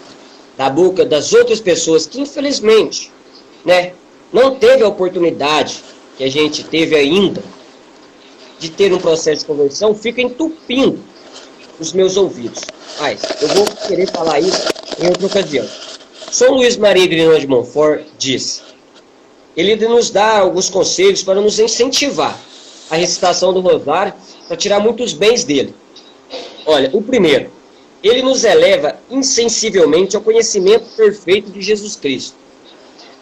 da boca das outras pessoas, que infelizmente, né, não teve a oportunidade que a gente teve ainda de ter um processo de conversão, fica entupindo os meus ouvidos. Mas eu vou querer falar isso em outra ocasião. São Luís Maria Grignon de Montfort diz, ele nos dá alguns conselhos para nos incentivar a recitação do rosário, para tirar muitos bens dele. Olha, o primeiro, ele nos eleva insensivelmente ao conhecimento perfeito de Jesus Cristo.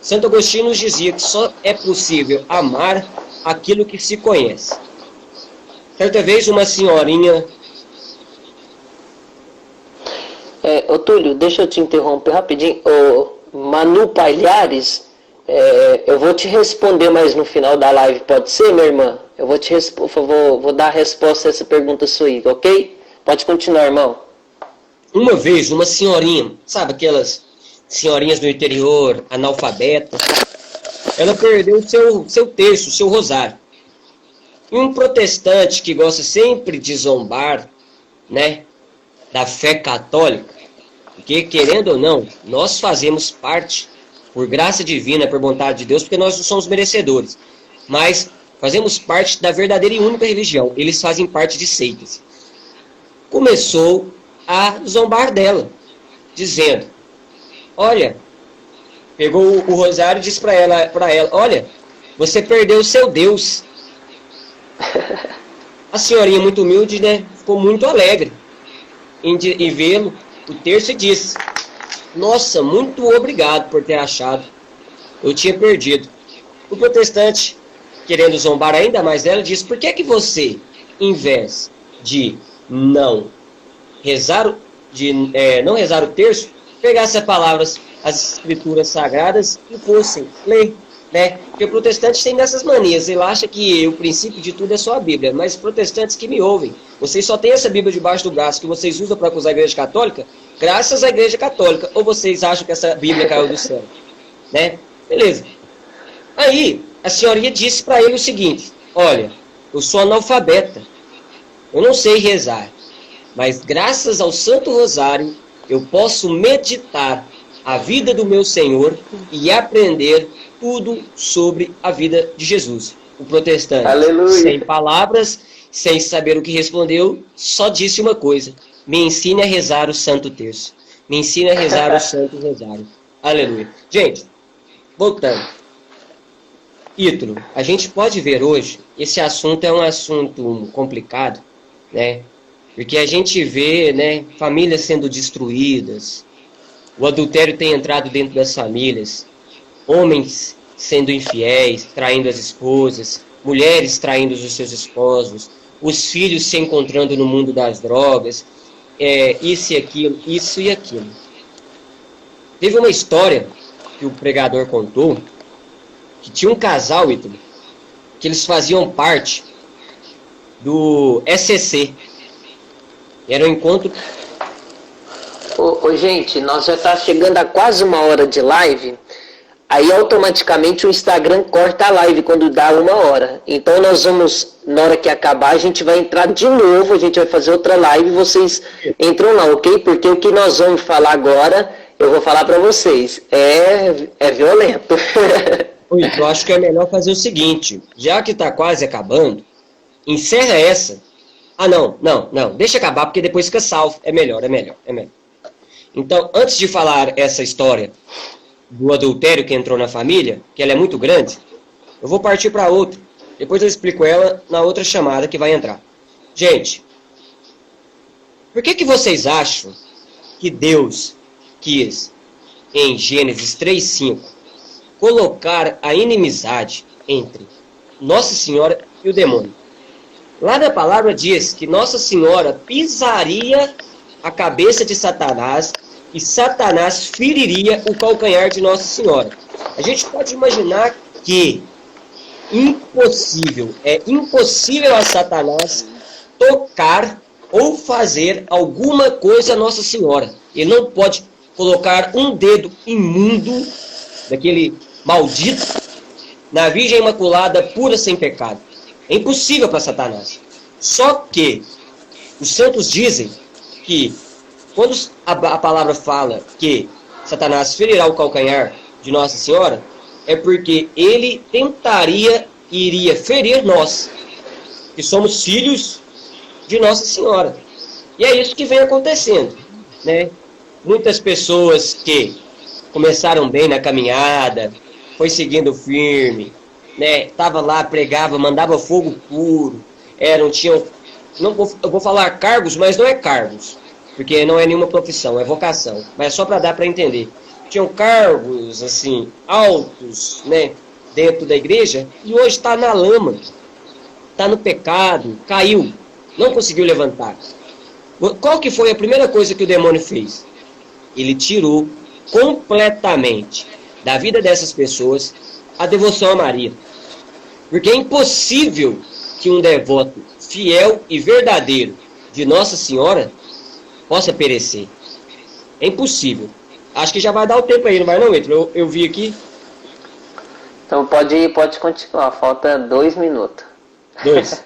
Santo Agostinho nos dizia que só é possível amar aquilo que se conhece. Certa vez uma senhorinha... Ô Túlio, deixa eu te interromper rapidinho. Ô Manu Palhares, eu vou te responder mais no final da live, pode ser, minha irmã? Eu vou vou dar a resposta a essa pergunta sua aí, ok? Pode continuar, irmão. Uma vez, uma senhorinha, sabe aquelas senhorinhas do interior, analfabeta, ela perdeu seu terço, seu rosário. E um protestante que gosta sempre de zombar, né, da fé católica, porque, querendo ou não, nós fazemos parte por graça divina, por vontade de Deus, porque nós não somos merecedores. Mas fazemos parte da verdadeira e única religião. Eles fazem parte de seitas. Começou a zombar dela, dizendo, olha, pegou o rosário e disse para ela, olha, você perdeu o seu Deus. A senhorinha muito humilde, né, ficou muito alegre em vê-lo o terço e disse, nossa, muito obrigado por ter achado, eu tinha perdido. O protestante, querendo zombar ainda mais dela, disse, por que você, em vez de não rezar o terço, pegasse as palavras, as escrituras sagradas e fosse ler, né? Porque o protestante tem dessas manias, ele acha que o princípio de tudo é só a Bíblia, mas protestantes que me ouvem, vocês só têm essa Bíblia debaixo do braço que vocês usam para acusar a Igreja Católica, graças à Igreja Católica, ou vocês acham que essa Bíblia caiu do céu, né? Beleza. Aí, a senhorinha disse para ele o seguinte, olha, eu sou analfabeta, eu não sei rezar, mas graças ao Santo Rosário, eu posso meditar a vida do meu Senhor e aprender tudo sobre a vida de Jesus. O protestante, Aleluia. sem palavras, sem saber o que respondeu, só disse uma coisa, me ensine a rezar o Santo Terço, me ensine a rezar o Santo Rosário. Aleluia. Gente, voltando. Ítalo, a gente pode ver hoje, esse assunto é um assunto complicado, né? Porque a gente vê, né, famílias sendo destruídas, o adultério tem entrado dentro das famílias, homens sendo infiéis, traindo as esposas, mulheres traindo os seus esposos, os filhos se encontrando no mundo das drogas, isso e aquilo. Teve uma história que o pregador contou, que tinha um casal, Ítalo, que eles faziam parte do SCC. Era um encontro... Ô, gente, nós já está chegando a quase 1 hora de live, aí automaticamente o Instagram corta a live quando dá 1 hora. Então nós vamos, na hora que acabar, a gente vai entrar de novo, a gente vai fazer outra live e vocês entram lá, ok? Porque o que nós vamos falar agora, eu vou falar para vocês, é violento. Eu acho que é melhor fazer o seguinte, já que está quase acabando, encerra essa. Ah, não, deixa acabar, porque depois fica salvo. É melhor. Então, antes de falar essa história do adultério que entrou na família, que ela é muito grande, eu vou partir para outra. Depois eu explico ela na outra chamada que vai entrar. Gente, por que vocês acham que Deus quis, em Gênesis 3:5, colocar a inimizade entre Nossa Senhora e o demônio? Lá na palavra diz que Nossa Senhora pisaria a cabeça de Satanás e Satanás feriria o calcanhar de Nossa Senhora. A gente pode imaginar que é impossível a Satanás tocar ou fazer alguma coisa a Nossa Senhora. Ele não pode colocar um dedo imundo, daquele maldito, na Virgem Imaculada pura sem pecado. É impossível para Satanás. Só que os santos dizem que quando a palavra fala que Satanás ferirá o calcanhar de Nossa Senhora, é porque ele iria ferir nós, que somos filhos de Nossa Senhora. E é isso que vem acontecendo, né? Muitas pessoas que começaram bem na caminhada, foi seguindo firme, né? Tava lá, pregava, mandava fogo puro, eu vou falar cargos, mas não é cargos, porque não é nenhuma profissão, é vocação, mas é só para dar para entender. Tinham cargos, assim, altos, né, dentro da igreja, e hoje está na lama, está no pecado, caiu, não conseguiu levantar. Qual que foi a primeira coisa que o demônio fez? Ele tirou completamente da vida dessas pessoas a devoção a Maria. Porque é impossível que um devoto fiel e verdadeiro de Nossa Senhora possa perecer. É impossível. Acho que já vai dar o tempo aí, não vai não, Ítalo? Eu vi aqui. Então pode continuar, falta 2 minutos. 2.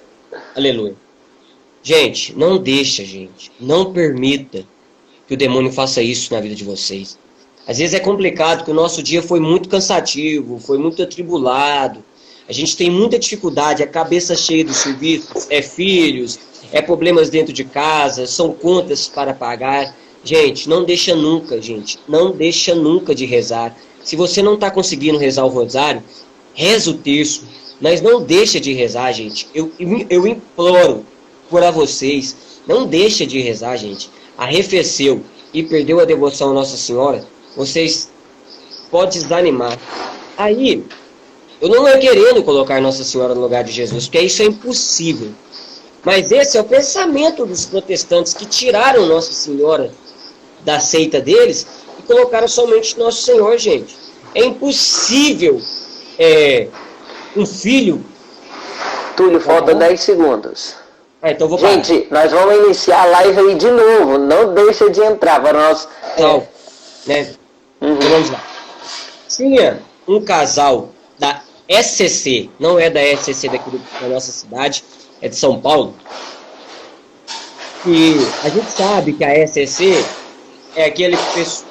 Aleluia. Gente, não permita que o demônio faça isso na vida de vocês. Às vezes é complicado, porque o nosso dia foi muito cansativo, foi muito atribulado. A gente tem muita dificuldade, a cabeça cheia dos serviços, é filhos, é problemas dentro de casa, são contas para pagar. Gente, não deixa nunca, não deixa nunca de rezar. Se você não está conseguindo rezar o rosário, reza o terço, mas não deixa de rezar, gente. Eu imploro por vocês, não deixa de rezar, gente. Arrefeceu e perdeu a devoção à Nossa Senhora, vocês podem desanimar. Aí, eu não é querendo colocar Nossa Senhora no lugar de Jesus, porque isso é impossível. Mas esse é o pensamento dos protestantes que tiraram Nossa Senhora da seita deles e colocaram somente Nosso Senhor, gente. É impossível um filho... Túlio, falta 10 segundos. Então vou parar. Gente, nós vamos iniciar a live aí de novo. Não deixa de entrar para nós. Né? Então vamos lá. Tinha um casal da SCC, não é da SCC daqui da nossa cidade, é de São Paulo. E a gente sabe que a SCC é aquele pessoal.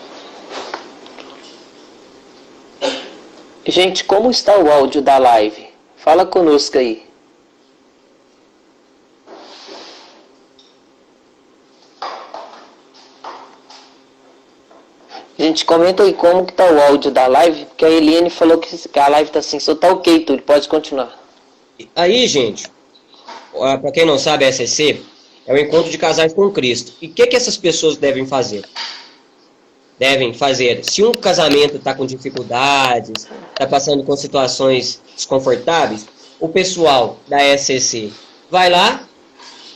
Gente, como está o áudio da live? Fala conosco aí. Gente, comenta aí como que tá o áudio da live, porque a Eliane falou que a live tá assim, só tá ok, Túlio, pode continuar. Aí, gente, para quem não sabe, a SCC é o encontro de casais com Cristo. E o que essas pessoas devem fazer? Devem fazer, se um casamento está com dificuldades, está passando por situações desconfortáveis, o pessoal da SCC vai lá,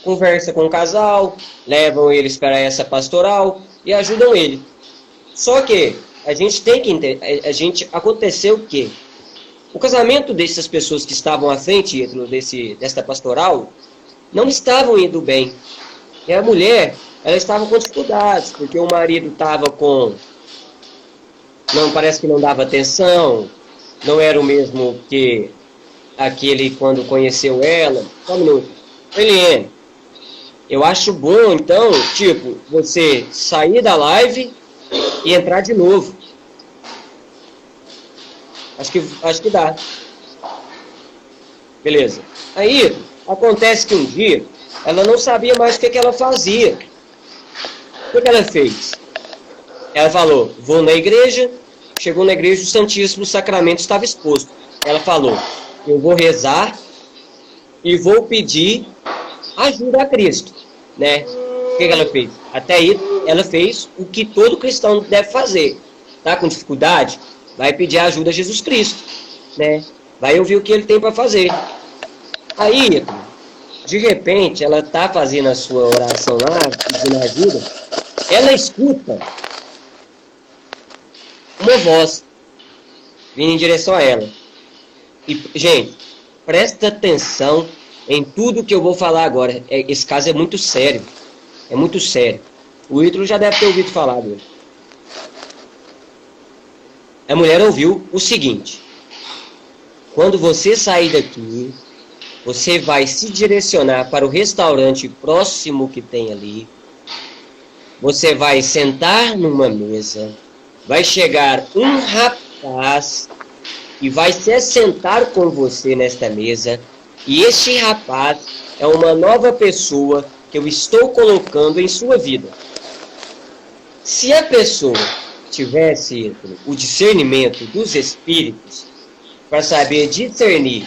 conversa com o casal, levam eles para essa pastoral e ajudam ele. Só que a gente tem que entender, aconteceu o quê? O casamento dessas pessoas que estavam à frente desta pastoral não estavam indo bem. E a mulher, ela estava com dificuldades, porque o marido estava parece que não dava atenção, não era o mesmo que aquele quando conheceu ela. Só um minuto. Eliane, eu acho bom, então, você sair da live e entrar de novo. Acho que dá. Beleza. Aí, acontece que um dia, ela não sabia mais o que ela fazia. O que ela fez? Ela falou, vou na igreja. Chegou na igreja, o Santíssimo Sacramento estava exposto. Ela falou, eu vou rezar e vou pedir ajuda a Cristo, né? O que ela fez? Até aí, ela fez o que todo cristão deve fazer. Tá com dificuldade? Vai pedir ajuda a Jesus Cristo, né? Vai ouvir o que ele tem para fazer. Aí, de repente, ela tá fazendo a sua oração lá, pedindo ajuda, ela escuta uma voz vindo em direção a ela. E, gente, presta atenção em tudo que eu vou falar agora. Esse caso é muito sério. É muito sério. O Ítalo já deve ter ouvido falar dele. A mulher ouviu o seguinte: quando você sair daqui, você vai se direcionar para o restaurante próximo que tem ali. Você vai sentar numa mesa. Vai chegar um rapaz e vai se assentar com você nesta mesa. E este rapaz é uma nova pessoa que eu estou colocando em sua vida. Se a pessoa tivesse o discernimento dos espíritos para saber discernir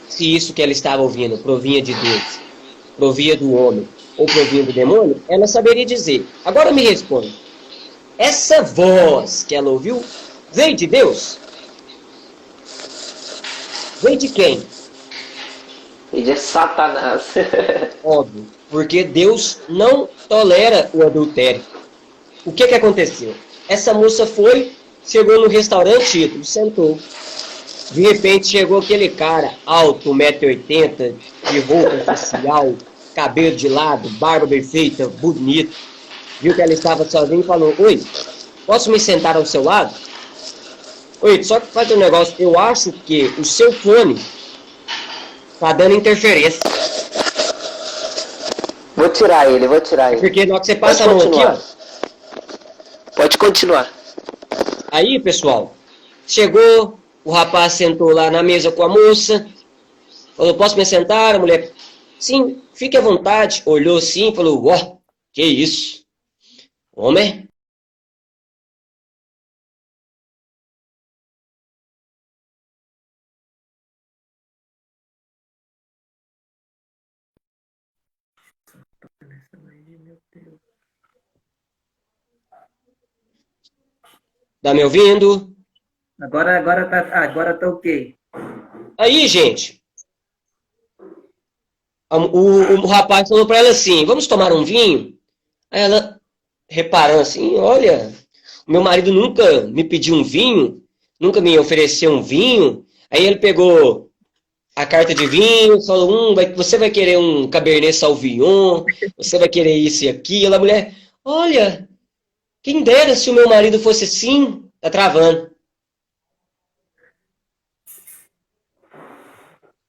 se isso que ela estava ouvindo provinha de Deus, provinha do homem ou provinha do demônio, ela saberia dizer. Agora me responde. Essa voz que ela ouviu veio de Deus? Veio de quem? Veio de Satanás. Óbvio, porque Deus não tolera o adultério. O que aconteceu? Essa moça chegou no restaurante, sentou. De repente chegou aquele cara alto, 1,80 m, de roupa social, cabelo de lado, barba bem feita, bonito. Viu que ela estava sozinha e falou, oi, posso me sentar ao seu lado? Oi, só que faz um negócio, eu acho que o seu fone tá dando interferência. Vou tirar ele. Porque na hora que você passa a mão aqui, ó. Pode continuar. Aí, pessoal, chegou, o rapaz sentou lá na mesa com a moça, falou, posso me sentar? A mulher, sim, fique à vontade. Olhou assim e falou, ó, que isso? Homem? Tá me ouvindo? Agora tá ok. Aí, gente, o rapaz falou para ela assim, vamos tomar um vinho? Aí ela, reparando assim, olha, meu marido nunca me pediu um vinho, nunca me ofereceu um vinho. Aí ele pegou a carta de vinho, falou, você vai querer um Cabernet Sauvignon, você vai querer isso e aquilo. A mulher, olha, quem dera se o meu marido fosse assim, tá travando.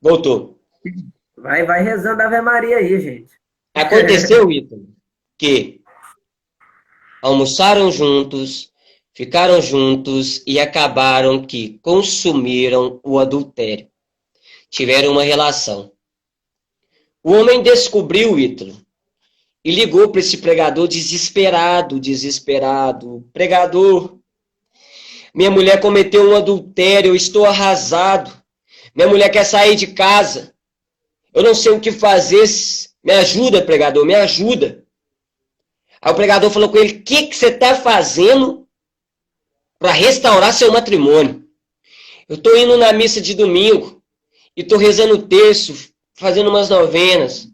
Voltou. Vai rezando a Ave Maria aí, gente. Aconteceu, Ítalo, que almoçaram juntos, ficaram juntos e acabaram que consumiram o adultério. Tiveram uma relação. O homem descobriu, Ítalo, e ligou para esse pregador desesperado, desesperado. Pregador, minha mulher cometeu um adultério, eu estou arrasado. Minha mulher quer sair de casa. Eu não sei o que fazer. Me ajuda, pregador, me ajuda. Aí o pregador falou com ele, o que você está fazendo para restaurar seu matrimônio? Eu estou indo na missa de domingo e estou rezando o terço, fazendo umas novenas.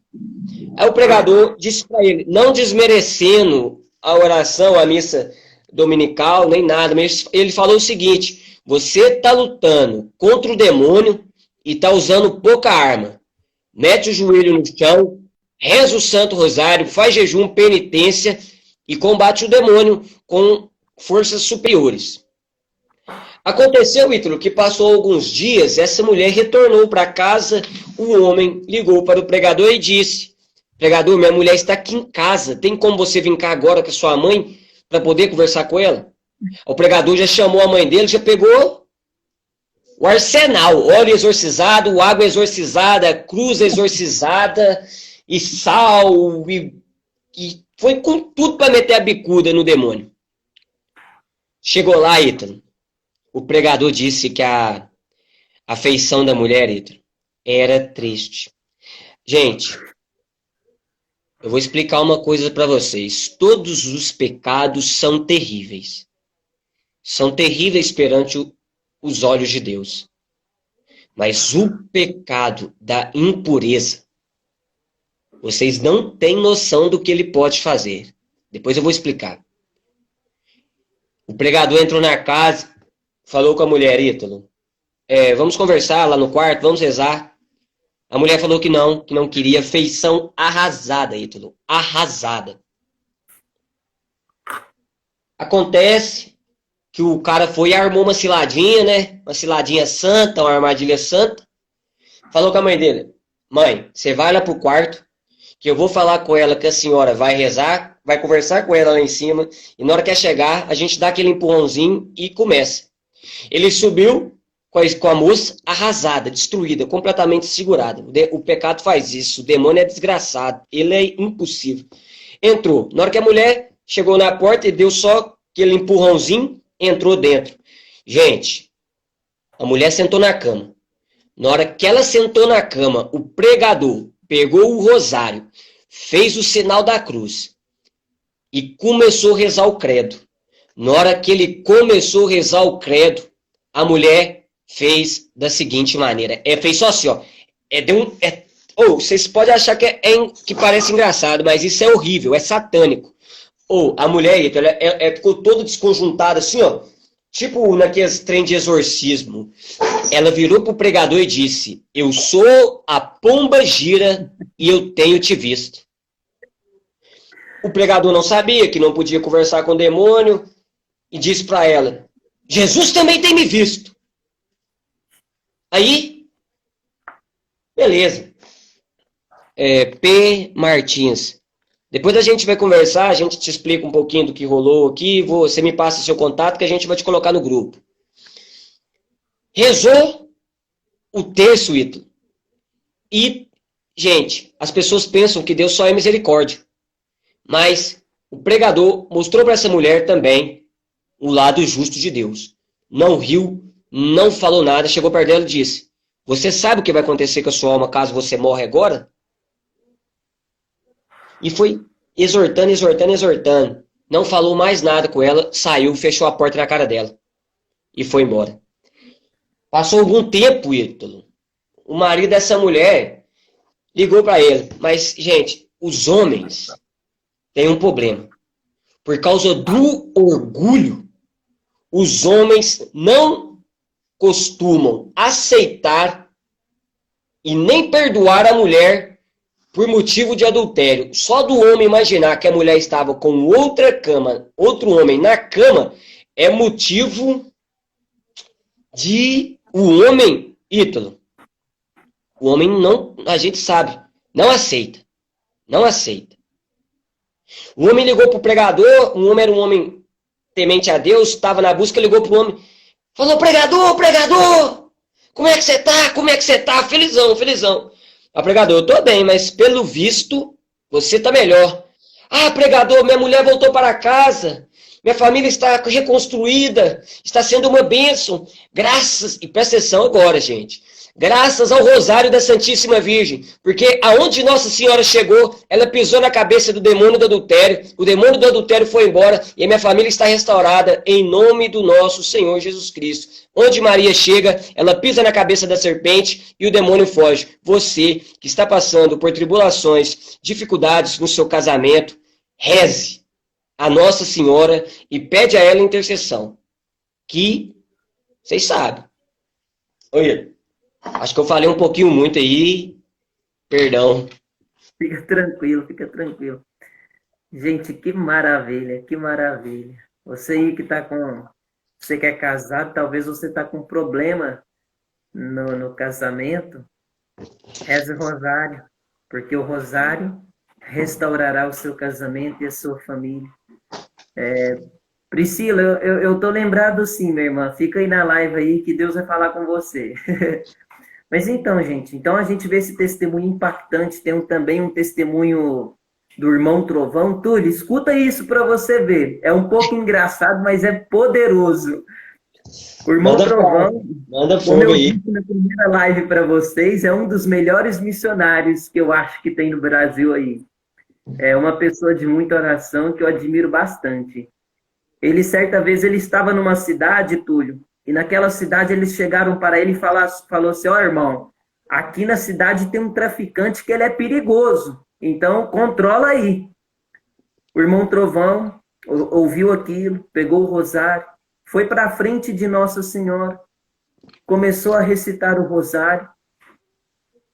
Aí o pregador disse para ele, não desmerecendo a oração, a missa dominical, nem nada, mas ele falou o seguinte, você está lutando contra o demônio e está usando pouca arma. Mete o joelho no chão, reza o Santo Rosário, faz jejum, penitência e combate o demônio com forças superiores. Aconteceu, Ítalo, que passou alguns dias, essa mulher retornou para casa, o homem ligou para o pregador e disse, pregador, minha mulher está aqui em casa, tem como você vir cá agora com a sua mãe para poder conversar com ela? O pregador já chamou a mãe dele, já pegou o arsenal, óleo exorcizado, água exorcizada, cruz exorcizada, e sal, e foi com tudo para meter a bicuda no demônio. Chegou lá, Ítalo, o pregador disse que a afeição da mulher, Ítalo, era triste. Gente, eu vou explicar uma coisa para vocês. Todos os pecados são terríveis. São terríveis perante os olhos de Deus. Mas o pecado da impureza, vocês não têm noção do que ele pode fazer. Depois eu vou explicar. O pregador entrou na casa, falou com a mulher, Ítalo, vamos conversar lá no quarto, vamos rezar. A mulher falou que não queria, feição arrasada, Ítalo, arrasada. Acontece que o cara foi e armou uma ciladinha, né? Uma ciladinha santa, uma armadilha santa. Falou com a mãe dele, mãe, você vai lá pro quarto, que eu vou falar com ela que a senhora vai rezar, vai conversar com ela lá em cima, e na hora que ela chegar, a gente dá aquele empurrãozinho e começa. Ele subiu com a moça arrasada, destruída, completamente segurada. O pecado faz isso, o demônio é desgraçado, ele é impossível. Entrou. Na hora que a mulher chegou na porta e deu só aquele empurrãozinho, entrou dentro. Gente, a mulher sentou na cama. Na hora que ela sentou na cama, o pregador pegou o rosário, fez o sinal da cruz e começou a rezar o credo. Na hora que ele começou a rezar o credo, a mulher fez da seguinte maneira. Fez só assim, ó. Vocês podem achar que parece engraçado, mas isso é horrível, é satânico. A mulher, ela ficou toda desconjuntada assim, ó. Tipo naqueles trem de exorcismo. Ela virou pro pregador e disse, eu sou a pomba gira e eu tenho te visto. O pregador não sabia que não podia conversar com o demônio e disse para ela, Jesus também tem me visto. Aí, beleza. P. Martins. Depois a gente vai conversar, a gente te explica um pouquinho do que rolou aqui, você me passa seu contato que a gente vai te colocar no grupo. Rezou o terço, Ítalo. E, gente, as pessoas pensam que Deus só é misericórdia. Mas o pregador mostrou para essa mulher também o lado justo de Deus. Não riu, não falou nada, chegou perto dela e disse: você sabe o que vai acontecer com a sua alma caso você morra agora? E foi exortando, exortando, exortando. Não falou mais nada com ela, saiu, fechou a porta na cara dela. E foi embora. Passou algum tempo, Ítalo. O marido dessa mulher ligou para ele. Mas, gente, os homens têm um problema. Por causa do orgulho, os homens não costumam aceitar e nem perdoar a mulher por motivo de adultério. Só do homem imaginar que a mulher estava com outra cama, outro homem na cama, é motivo de o homem, Ítalo. O homem não, a gente sabe, não aceita. Não aceita. O homem ligou para o pregador, um homem era um homem temente a Deus, estava na busca, ligou para o homem, falou: pregador, pregador, como é que você tá? Como é que você tá? Felizão, felizão. Ah, pregador, eu tô bem, mas pelo visto, você tá melhor. Ah, pregador, minha mulher voltou para casa, minha família está reconstruída, está sendo uma bênção, graças, e presta atenção agora, gente, graças ao Rosário da Santíssima Virgem, porque aonde Nossa Senhora chegou, ela pisou na cabeça do demônio do adultério, o demônio do adultério foi embora, e a minha família está restaurada em nome do nosso Senhor Jesus Cristo. Onde Maria chega, ela pisa na cabeça da serpente e o demônio foge. Você que está passando por tribulações, dificuldades no seu casamento, reze a Nossa Senhora e pede a ela intercessão. Que, vocês sabem. Oi, acho que eu falei um pouquinho muito aí. Perdão. Fica tranquilo, fica tranquilo. Gente, que maravilha, que maravilha. Você aí que tá com... Você que é casado, talvez você tá com problema no casamento. Reze o rosário, porque o rosário restaurará o seu casamento e a sua família. Priscila, eu tô lembrado sim, minha irmã. Fica aí na live aí que Deus vai falar com você. Mas então, gente, então a gente vê esse testemunho impactante. Tem também um testemunho do irmão Trovão. Túlio, escuta isso para você ver. É um pouco engraçado, mas é poderoso. O irmão Trovão, manda como fogo eu aí. disse na primeira live para vocês, é um dos melhores missionários que eu acho que tem no Brasil aí. É uma pessoa de muita oração que eu admiro bastante. Ele, certa vez, ele estava numa cidade, Túlio, e naquela cidade eles chegaram para ele e falou assim: ó, irmão, aqui na cidade tem um traficante que ele é perigoso, então controla aí. O irmão Trovão ouviu aquilo, pegou o rosário, foi para a frente de Nossa Senhora, começou a recitar o rosário,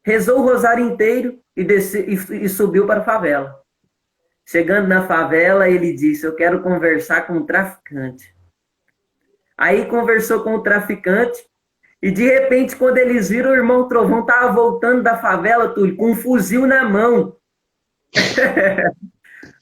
rezou o rosário inteiro e subiu para a favela. Chegando na favela, ele disse: eu quero conversar com o traficante. Aí conversou com o traficante e, de repente, quando eles viram, o irmão Trovão estava voltando da favela, Túlio, com um fuzil na mão.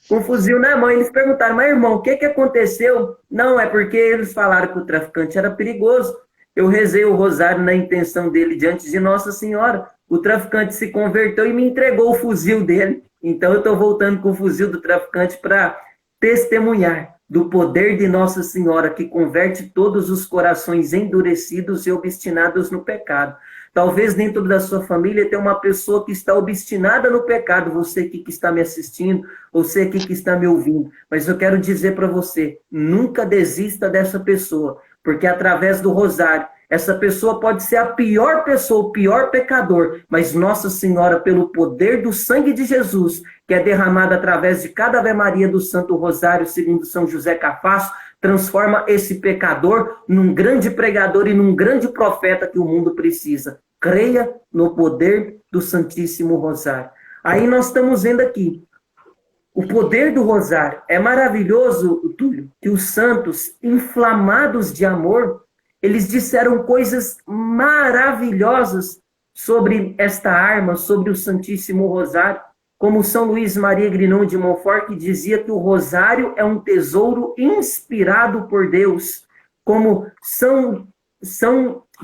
Com um fuzil na mão. Eles perguntaram: mas, irmão, o que aconteceu? Não, é porque eles falaram que o traficante era perigoso. Eu rezei o rosário na intenção dele diante de Nossa Senhora. O traficante se converteu e me entregou o fuzil dele. Então eu estou voltando com o fuzil do traficante para testemunhar do poder de Nossa Senhora, que converte todos os corações endurecidos e obstinados no pecado. Talvez dentro da sua família tenha uma pessoa que está obstinada no pecado, você aqui que está me assistindo, você aqui que está me ouvindo. Mas eu quero dizer para você, nunca desista dessa pessoa, porque através do rosário, essa pessoa pode ser a pior pessoa, o pior pecador, mas Nossa Senhora, pelo poder do sangue de Jesus, que é derramado através de cada Ave Maria do Santo Rosário, segundo São José Cafasso, transforma esse pecador num grande pregador e num grande profeta que o mundo precisa. Creia no poder do Santíssimo Rosário. Aí nós estamos vendo aqui, o poder do Rosário. É maravilhoso, Túlio, que os santos, inflamados de amor, eles disseram coisas maravilhosas sobre esta arma, sobre o Santíssimo Rosário. como São Luís Maria Grignon de Montfort, que dizia que o rosário é um tesouro inspirado por Deus, como São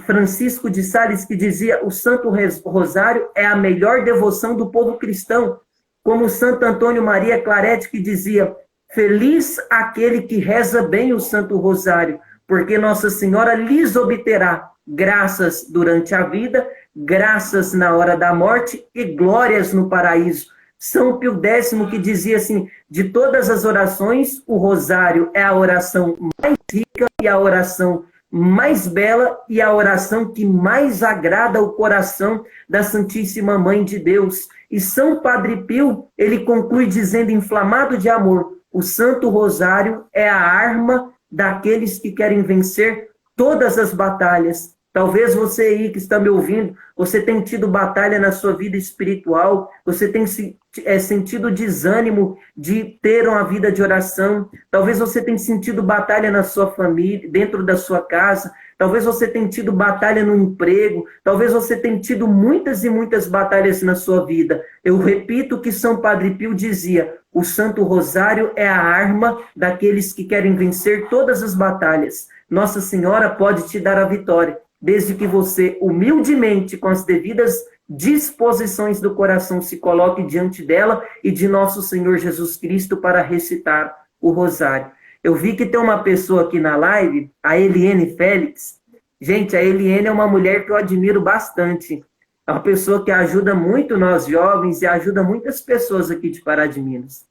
Francisco de Sales, que dizia o Santo Rosário é a melhor devoção do povo cristão, como Santo Antônio Maria Claret, que dizia feliz aquele que reza bem o Santo Rosário, porque Nossa Senhora lhes obterá graças durante a vida, graças na hora da morte e glórias no paraíso. São Pio X, que dizia assim, de todas as orações, o rosário é a oração mais rica e a oração mais bela e a oração que mais agrada o coração da Santíssima Mãe de Deus. E São Padre Pio, ele conclui dizendo, inflamado de amor, o Santo Rosário é a arma daqueles que querem vencer todas as batalhas. Talvez você aí que está me ouvindo, você tenha tido batalha na sua vida espiritual, você tem sentido desânimo de ter uma vida de oração, talvez você tenha sentido batalha na sua família, dentro da sua casa, talvez você tenha tido batalha no emprego, talvez você tenha tido muitas e muitas batalhas na sua vida. Eu repito o que São Padre Pio dizia, o Santo Rosário é a arma daqueles que querem vencer todas as batalhas. Nossa Senhora pode te dar a vitória, desde que você, humildemente, com as devidas disposições do coração, se coloque diante dela e de nosso Senhor Jesus Cristo para recitar o rosário. Eu vi que tem uma pessoa aqui na live, a Eliene Félix. Gente, a Eliene é uma mulher que eu admiro bastante. É uma pessoa que ajuda muito nós jovens e ajuda muitas pessoas aqui de Pará de Minas.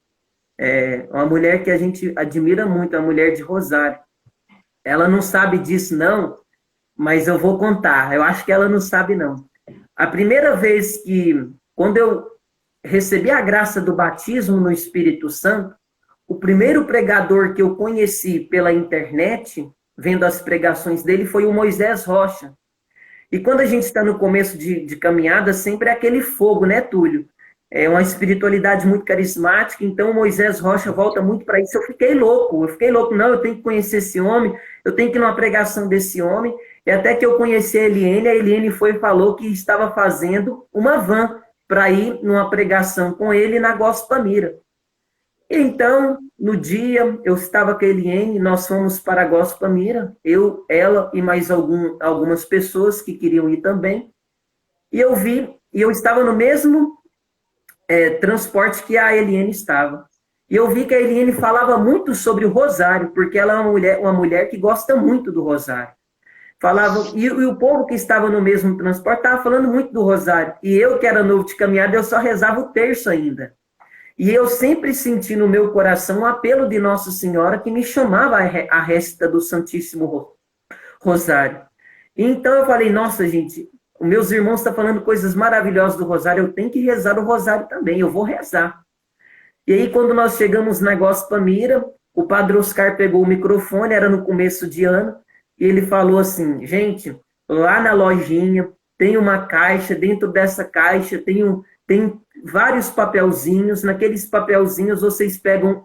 É uma mulher que a gente admira muito, a mulher de rosário. Ela não sabe disso, não, mas eu vou contar. Eu acho que ela não sabe, não. A primeira vez quando eu recebi a graça do batismo no Espírito Santo, o primeiro pregador que eu conheci pela internet, vendo as pregações dele, foi o Moisés Rocha. E quando a gente está no começo de caminhada, sempre é aquele fogo, né, Túlio? É uma espiritualidade muito carismática, então o Moisés Rocha volta muito para isso. Eu fiquei louco, não, eu tenho que conhecer esse homem, eu tenho que ir numa pregação desse homem. E até que eu conheci a Eliene foi e falou que estava fazendo uma van para ir numa pregação com ele na Gospamira. Então, no dia, eu estava com a Eliene, nós fomos para a Gospamira, eu, ela e mais algumas pessoas que queriam ir também. E eu estava no mesmo transporte que a Eliene estava. E eu vi que a Eliene falava muito sobre o rosário, porque ela é uma mulher que gosta muito do rosário. E o povo que estava no mesmo transporte estava falando muito do rosário. E eu, que era novo de caminhada, eu só rezava o terço ainda. E eu sempre senti no meu coração um apelo de Nossa Senhora que me chamava à récita do Santíssimo Rosário. E então eu falei, nossa, gente, os meus irmãos estão falando coisas maravilhosas do rosário, eu tenho que rezar o rosário também, eu vou rezar. E aí, quando nós chegamos na Gospamira, o Padre Oscar pegou o microfone, era no começo de ano, e ele falou assim, gente, lá na lojinha tem uma caixa, dentro dessa caixa tem vários papelzinhos, naqueles papelzinhos vocês pegam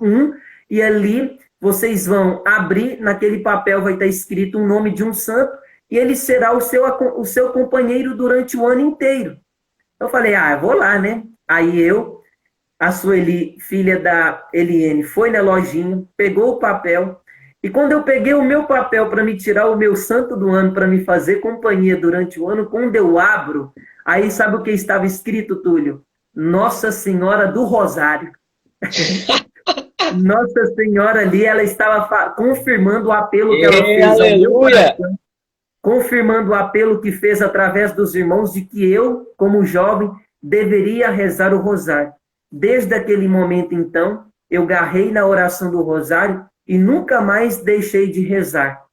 e ali vocês vão abrir, naquele papel vai estar escrito o nome de um santo, e ele será o seu companheiro durante o ano inteiro. Eu falei, eu vou lá, né? Aí a Sueli, filha da Eliene, foi na lojinha, pegou o papel, e quando eu peguei o meu papel para me tirar o meu santo do ano, para me fazer companhia durante o ano, quando eu abro, aí sabe o que estava escrito, Túlio? Nossa Senhora do Rosário. Nossa Senhora ali, ela estava confirmando o apelo que ela fez ao meu coração, confirmando o apelo que fez através dos irmãos de que eu, como jovem, deveria rezar o rosário. Desde aquele momento, então, eu garrei na oração do rosário e nunca mais deixei de rezar.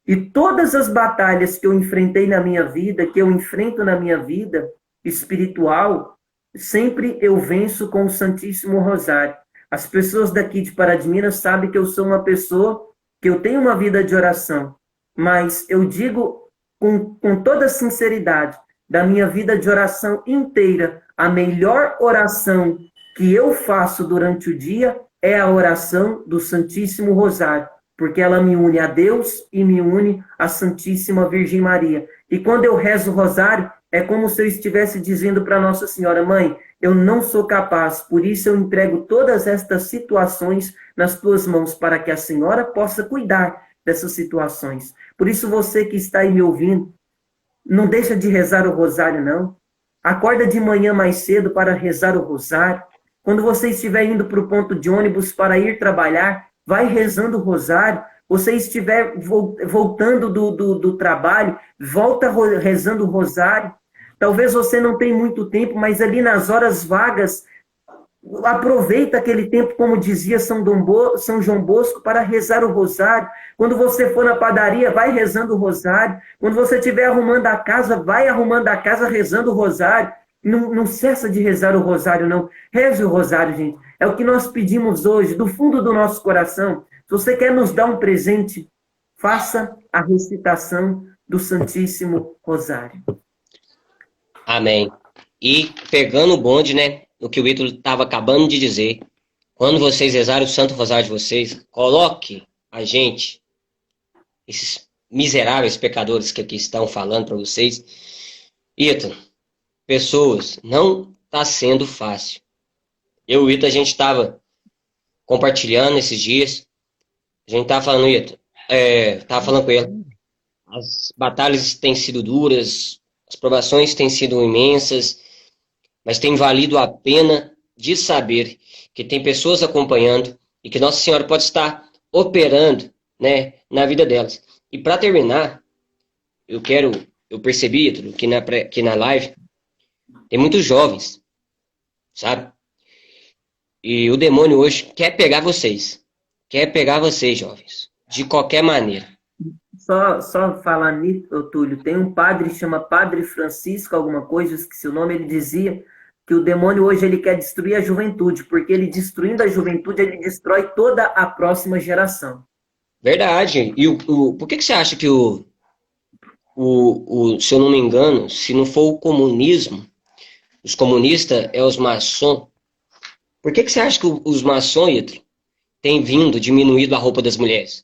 E todas as batalhas que eu enfrentei na minha vida, que eu enfrento na minha vida espiritual, sempre eu venço com o Santíssimo Rosário. As pessoas daqui de Pará de Minas sabem que eu sou uma pessoa que eu tenho uma vida de oração, mas eu digo com toda sinceridade, da minha vida de oração inteira, a melhor oração que eu faço durante o dia é a oração do Santíssimo Rosário, porque ela me une a Deus e me une à Santíssima Virgem Maria. E quando eu rezo o rosário, é como se eu estivesse dizendo para Nossa Senhora, Mãe, eu não sou capaz, por isso eu entrego todas estas situações nas tuas mãos, para que a senhora possa cuidar dessas situações. Por isso, você que está aí me ouvindo, não deixa de rezar o rosário, não. Acorda de manhã mais cedo para rezar o rosário. Quando você estiver indo para o ponto de ônibus para ir trabalhar, vai rezando o rosário. Você estiver voltando do trabalho, volta rezando o rosário. Talvez você não tenha muito tempo, mas ali nas horas vagas, aproveita aquele tempo, como dizia São João Bosco, para rezar o rosário. Quando você for na padaria, vai rezando o rosário. Quando você estiver arrumando a casa, vai arrumando a casa rezando o rosário. Não cessa de rezar o rosário, não. Reze o rosário, gente. É o que nós pedimos hoje, do fundo do nosso coração. Se você quer nos dar um presente, faça a recitação do Santíssimo Rosário. Amém. E pegando o bonde, né? O que o Ítalo estava acabando de dizer. Quando vocês rezarem o Santo Rosário de vocês, coloque a gente, esses miseráveis pecadores que aqui estão falando para vocês. Ítalo, pessoas, não está sendo fácil. Eu e o Ítalo, a gente estava compartilhando esses dias. A gente estava falando, Ítalo, estava falando com ele. As batalhas têm sido duras, as provações têm sido imensas, mas tem valido a pena de saber que tem pessoas acompanhando e que Nossa Senhora pode estar operando, né, na vida delas. E para terminar, eu percebi, Ítalo, que na live tem muitos jovens, sabe? E o demônio hoje quer pegar vocês, jovens, de qualquer maneira. Só falar nisso, Túlio, tem um padre que chama Padre Francisco, alguma coisa, eu esqueci o nome, ele dizia que o demônio hoje ele quer destruir a juventude, porque ele destruindo a juventude, ele destrói toda a próxima geração. Verdade. E por que você acha que se eu não me engano, se não for o comunismo, os comunistas é os maçons, por que você acha que os maçons, Ítalo, têm vindo diminuído a roupa das mulheres?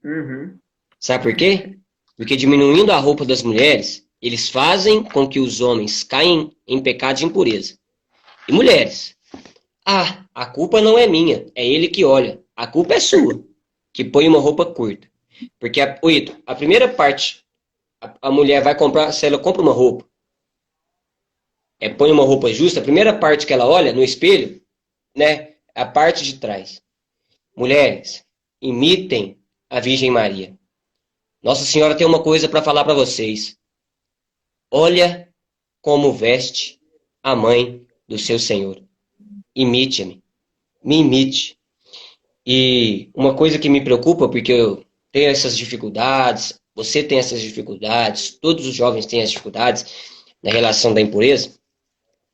Uhum. Sabe por quê? Porque diminuindo a roupa das mulheres, eles fazem com que os homens caem em pecado de impureza. E mulheres, a culpa não é minha, é ele que olha. A culpa é sua, que põe uma roupa curta. Porque, a primeira parte, a mulher vai comprar, se ela compra uma roupa, põe uma roupa justa, a primeira parte que ela olha no espelho, né, a parte de trás. Mulheres, imitem a Virgem Maria. Nossa Senhora tem uma coisa para falar para vocês. Olha como veste a mãe do seu Senhor. Imite-me. Me imite. E uma coisa que me preocupa, porque eu tenho essas dificuldades, você tem essas dificuldades, todos os jovens têm as dificuldades na relação da impureza,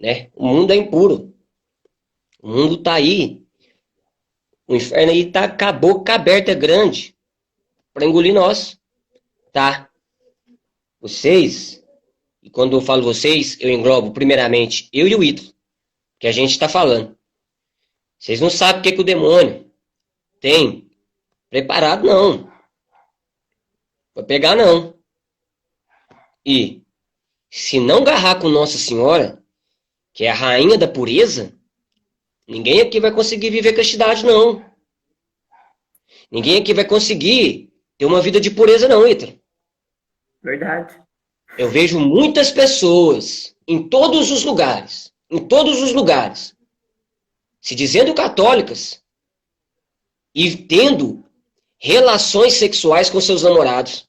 né? O mundo é impuro. O mundo está aí. O inferno aí está com a boca aberta grande para engolir nós. Tá? Vocês, e quando eu falo vocês, eu englobo primeiramente eu e o Ítalo, que a gente está falando. Vocês não sabem o que o demônio tem preparado, não. Vai pegar, não. E, se não agarrar com Nossa Senhora, que é a rainha da pureza, ninguém aqui vai conseguir viver castidade, não. Ninguém aqui vai conseguir ter uma vida de pureza, não, Ítalo. Verdade. Eu vejo muitas pessoas em todos os lugares, se dizendo católicas e tendo relações sexuais com seus namorados.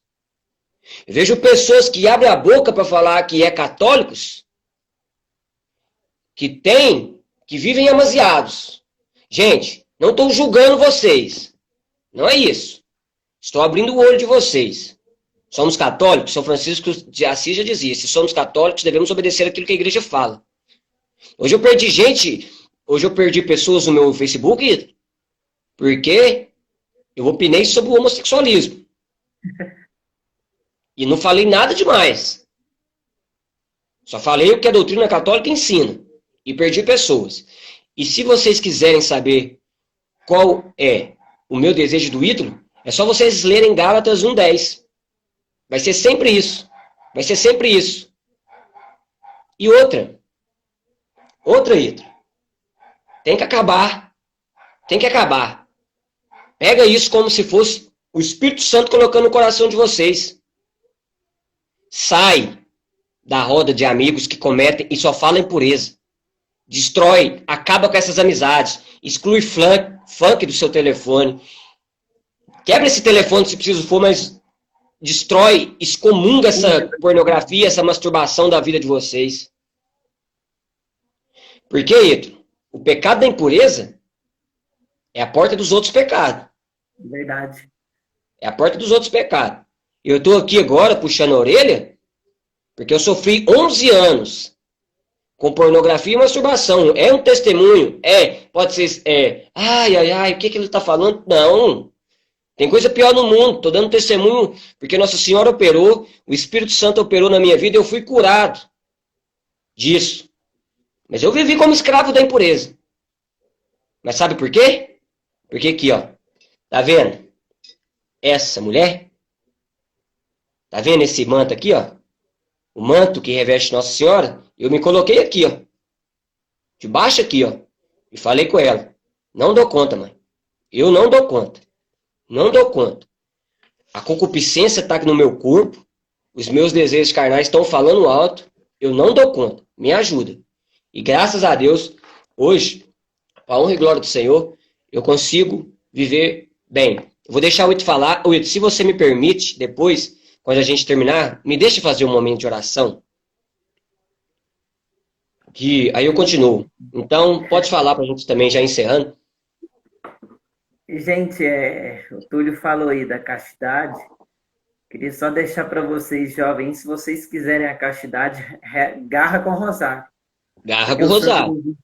Eu vejo pessoas que abrem a boca para falar que é católicos, que vivem amaziados. Gente, não estou julgando vocês. Não é isso. Estou abrindo o olho de vocês. Somos católicos? São Francisco de Assis já dizia, se somos católicos, devemos obedecer aquilo que a igreja fala. Hoje eu perdi pessoas no meu Facebook, porque eu opinei sobre o homossexualismo. E não falei nada demais. Só falei o que a doutrina católica ensina. E perdi pessoas. E se vocês quiserem saber qual é o meu desejo do Ítalo, é só vocês lerem Gálatas 1:10. Vai ser sempre isso. E outra. Outra, Ítalo. Tem que acabar. Tem que acabar. Pega isso como se fosse o Espírito Santo colocando no coração de vocês. Sai da roda de amigos que cometem e só falam impureza. Destrói, acaba com essas amizades. Exclui funk do seu telefone. Quebra esse telefone se preciso for, mas destrói, excomunga essa pornografia, essa masturbação da vida de vocês. Por quê, Ítalo? O pecado da impureza é a porta dos outros pecados. Verdade. É a porta dos outros pecados. Eu estou aqui agora puxando a orelha porque eu sofri 11 anos com pornografia e masturbação. É um testemunho? Pode ser, o que ele está falando? Não. Tem coisa pior no mundo. Estou dando testemunho porque Nossa Senhora operou, o Espírito Santo operou na minha vida e eu fui curado disso. Mas eu vivi como escravo da impureza. Mas sabe por quê? Porque aqui, ó. Tá vendo? Essa mulher? Tá vendo esse manto aqui, ó? O manto que reveste Nossa Senhora? Eu me coloquei aqui, ó. Debaixo aqui, ó. E falei com ela. Não dou conta, mãe. Eu não dou conta. Não dou conta. A concupiscência está aqui no meu corpo. Os meus desejos carnais estão falando alto. Eu não dou conta. Me ajuda. E graças a Deus, hoje, para a honra e glória do Senhor, eu consigo viver bem. Eu vou deixar o Ito falar. Ito, se você me permite, depois, quando a gente terminar, me deixe fazer um momento de oração. Que aí eu continuo. Então, pode falar para a gente também, já encerrando. Gente, o Túlio falou aí da castidade. Queria só deixar para vocês, jovens, se vocês quiserem a castidade, garra com o rosário. Garra com o rosário.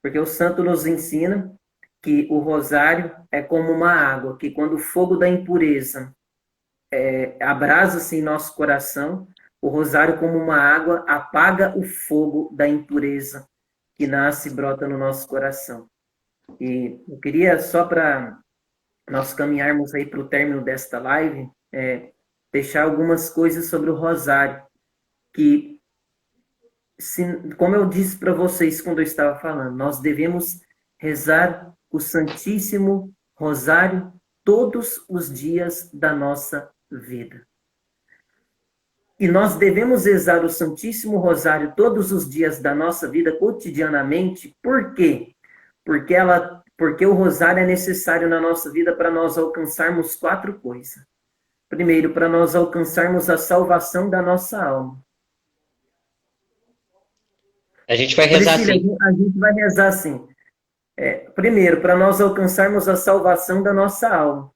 Porque o santo nos ensina que o rosário é como uma água, que quando o fogo da impureza abrasa-se em nosso coração, o rosário, como uma água, apaga o fogo da impureza que nasce e brota no nosso coração. E eu queria, só para nós caminharmos aí para o término desta live, deixar algumas coisas sobre o rosário, que, como eu disse para vocês quando eu estava falando, nós devemos rezar o Santíssimo Rosário todos os dias da nossa vida. E nós devemos rezar o Santíssimo Rosário todos os dias da nossa vida, cotidianamente. Por quê? Porque o rosário é necessário na nossa vida para nós alcançarmos 4 coisas. Primeiro, para nós alcançarmos a salvação da nossa alma. A gente vai rezar assim. A gente vai rezar assim. Primeiro, para nós alcançarmos a salvação da nossa alma.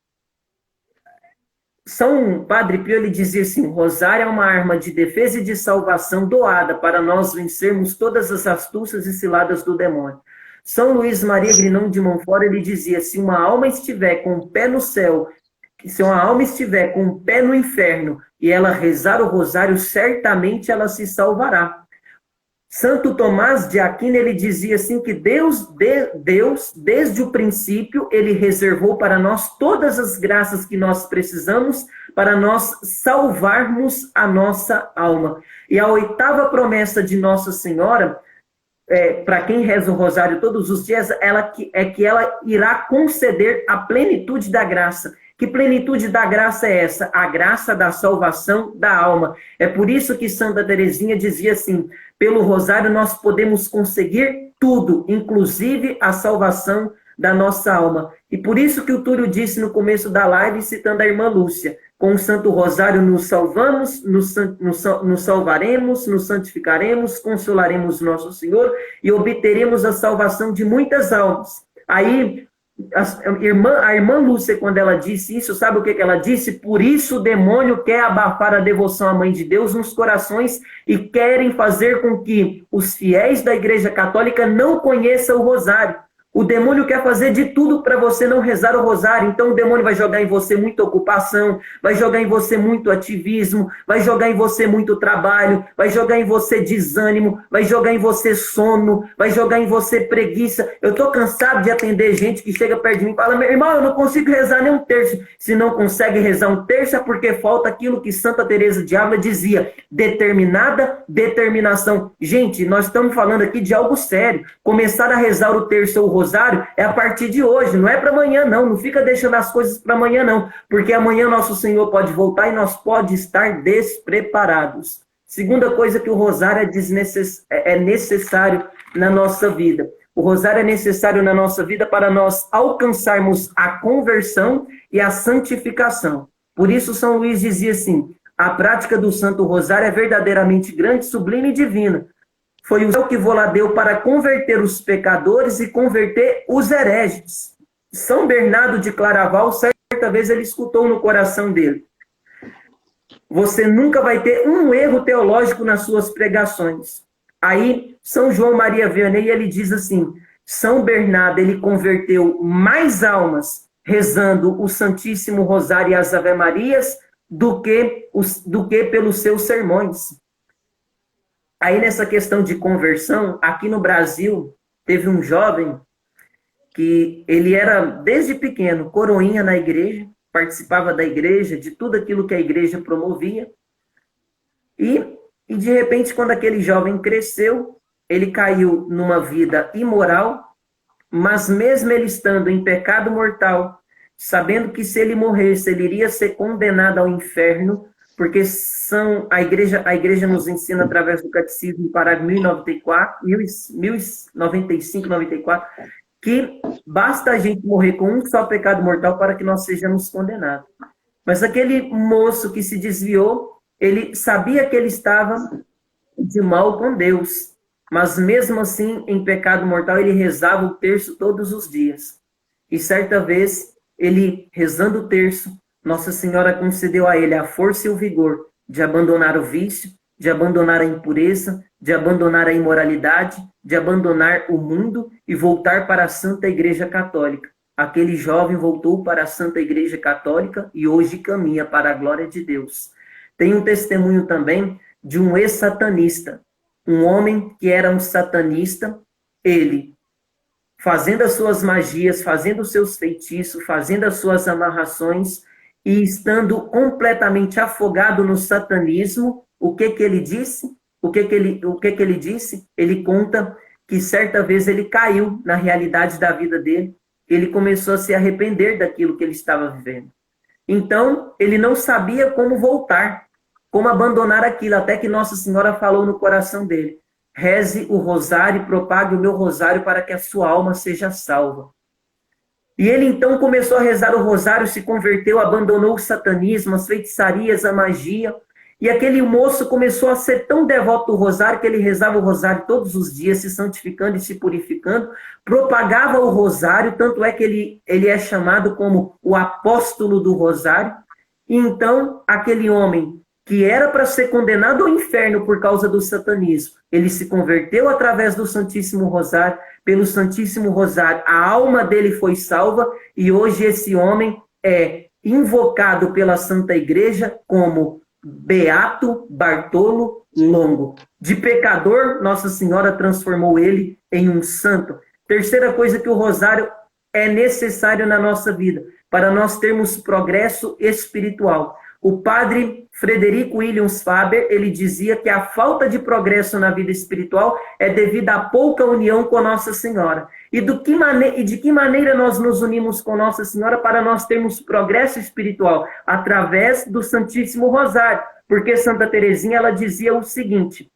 São Padre Pio, ele dizia assim: o rosário é uma arma de defesa e de salvação doada para nós vencermos todas as astúcias e ciladas do demônio. São Luís Maria Grignon de Montfort, ele dizia: se uma alma estiver com o pé no céu, se uma alma estiver com o pé no inferno e ela rezar o rosário, certamente ela se salvará. Santo Tomás de Aquino, ele dizia assim que Deus, desde o princípio, ele reservou para nós todas as graças que nós precisamos para nós salvarmos a nossa alma. E a 8ª promessa de Nossa Senhora, para quem reza o rosário todos os dias, é que ela irá conceder a plenitude da graça. Que plenitude da graça é essa? A graça da salvação da alma. É por isso que Santa Teresinha dizia assim: pelo rosário nós podemos conseguir tudo, inclusive a salvação da nossa alma. E por isso que o Túlio disse no começo da live, citando a irmã Lúcia: com o Santo Rosário nos salvamos, nos salvaremos, nos santificaremos, consolaremos nosso Senhor e obteremos a salvação de muitas almas. Aí, a irmã Lúcia, quando ela disse isso, sabe o que ela disse? Por isso o demônio quer abafar a devoção à Mãe de Deus nos corações e querem fazer com que os fiéis da Igreja Católica não conheçam o rosário. O demônio quer fazer de tudo para você não rezar o rosário. Então o demônio vai jogar em você muita ocupação, vai jogar em você muito ativismo, vai jogar em você muito trabalho, vai jogar em você desânimo, vai jogar em você sono, vai jogar em você preguiça. Eu estou cansado de atender gente que chega perto de mim e fala: meu irmão, eu não consigo rezar nem um terço. Se não consegue rezar um terço é porque falta aquilo que Santa Teresa de Ávila dizia: determinada determinação. Gente, nós estamos falando aqui de algo sério. Começar a rezar o terço ou o rosário é a partir de hoje, não é para amanhã não. Não fica deixando as coisas para amanhã não, porque amanhã nosso Senhor pode voltar e nós pode estar despreparados. Segunda coisa que o rosário é necessário na nossa vida. O rosário é necessário na nossa vida para nós alcançarmos a conversão e a santificação. Por isso São Luís dizia assim: a prática do Santo Rosário é verdadeiramente grande, sublime e divina. Foi o céu que vô-la deu para converter os pecadores e converter os hereges. São Bernardo de Claraval, certa vez ele escutou no coração dele: você nunca vai ter um erro teológico nas suas pregações. Aí, São João Maria Vianney, ele diz assim: São Bernardo, ele converteu mais almas rezando o Santíssimo Rosário e as Ave-Marias do que pelos seus sermões. Aí, nessa questão de conversão, aqui no Brasil, teve um jovem que ele era, desde pequeno, coroinha na igreja, participava da igreja, de tudo aquilo que a igreja promovia. E de repente, quando aquele jovem cresceu, ele caiu numa vida imoral, mas mesmo ele estando em pecado mortal, sabendo que se ele morresse, ele iria ser condenado ao inferno, porque a igreja nos ensina através do Catecismo, parágrafo 1095, 94, que basta a gente morrer com um só pecado mortal para que nós sejamos condenados. Mas aquele moço que se desviou, ele sabia que ele estava de mal com Deus, mas mesmo assim, em pecado mortal, ele rezava o terço todos os dias. E certa vez, ele rezando o terço, Nossa Senhora concedeu a ele a força e o vigor de abandonar o vício, de abandonar a impureza, de abandonar a imoralidade, de abandonar o mundo e voltar para a Santa Igreja Católica. Aquele jovem voltou para a Santa Igreja Católica e hoje caminha para a glória de Deus. Tem um testemunho também de um ex-satanista, um homem que era um satanista, ele fazendo as suas magias, fazendo os seus feitiços, fazendo as suas amarrações e estando completamente afogado no satanismo. O que ele disse? O que ele disse? Ele conta que certa vez ele caiu na realidade da vida dele, ele começou a se arrepender daquilo que ele estava vivendo. Então, ele não sabia como voltar, como abandonar aquilo, até que Nossa Senhora falou no coração dele: reze o rosário e propague o meu rosário para que a sua alma seja salva. E ele então começou a rezar o rosário, se converteu, abandonou o satanismo, as feitiçarias, a magia. E aquele moço começou a ser tão devoto do rosário que ele rezava o rosário todos os dias, se santificando e se purificando, propagava o rosário, tanto é que ele é chamado como o apóstolo do rosário. E então, aquele homem que era para ser condenado ao inferno por causa do satanismo, ele se converteu através do Santíssimo Rosário. Pelo Santíssimo Rosário, a alma dele foi salva, e hoje esse homem é invocado pela Santa Igreja como Beato Bartolo Longo. De pecador, Nossa Senhora transformou ele em um santo. Terceira coisa que o rosário é necessário na nossa vida, para nós termos progresso espiritual. O padre Frederico Williams Faber, ele dizia que a falta de progresso na vida espiritual é devido à pouca união com Nossa Senhora. E de que maneira nós nos unimos com Nossa Senhora para nós termos progresso espiritual? Através do Santíssimo Rosário. Porque Santa Teresinha, ela dizia o seguinte,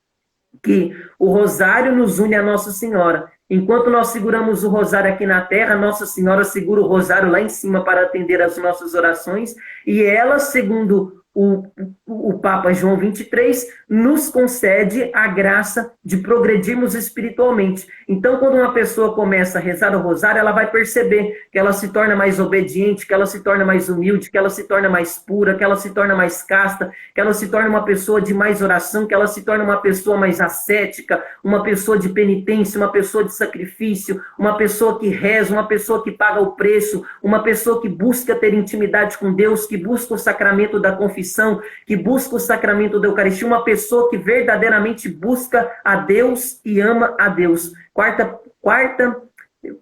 que o rosário nos une a Nossa Senhora. Enquanto nós seguramos o rosário aqui na terra, Nossa Senhora segura o rosário lá em cima para atender as nossas orações, e ela, segundo o Papa João 23 nos concede a graça de progredirmos espiritualmente. Então, quando uma pessoa começa a rezar o rosário, ela vai perceber que ela se torna mais obediente, que ela se torna mais humilde, que ela se torna mais pura, que ela se torna mais casta, que ela se torna uma pessoa de mais oração, que ela se torna uma pessoa mais ascética, uma pessoa de penitência, uma pessoa de sacrifício, uma pessoa que reza, uma pessoa que paga o preço, uma pessoa que busca ter intimidade com Deus, que busca o sacramento da confissão, que busca o sacramento da Eucaristia, uma pessoa que verdadeiramente busca a Deus e ama a Deus. Quarta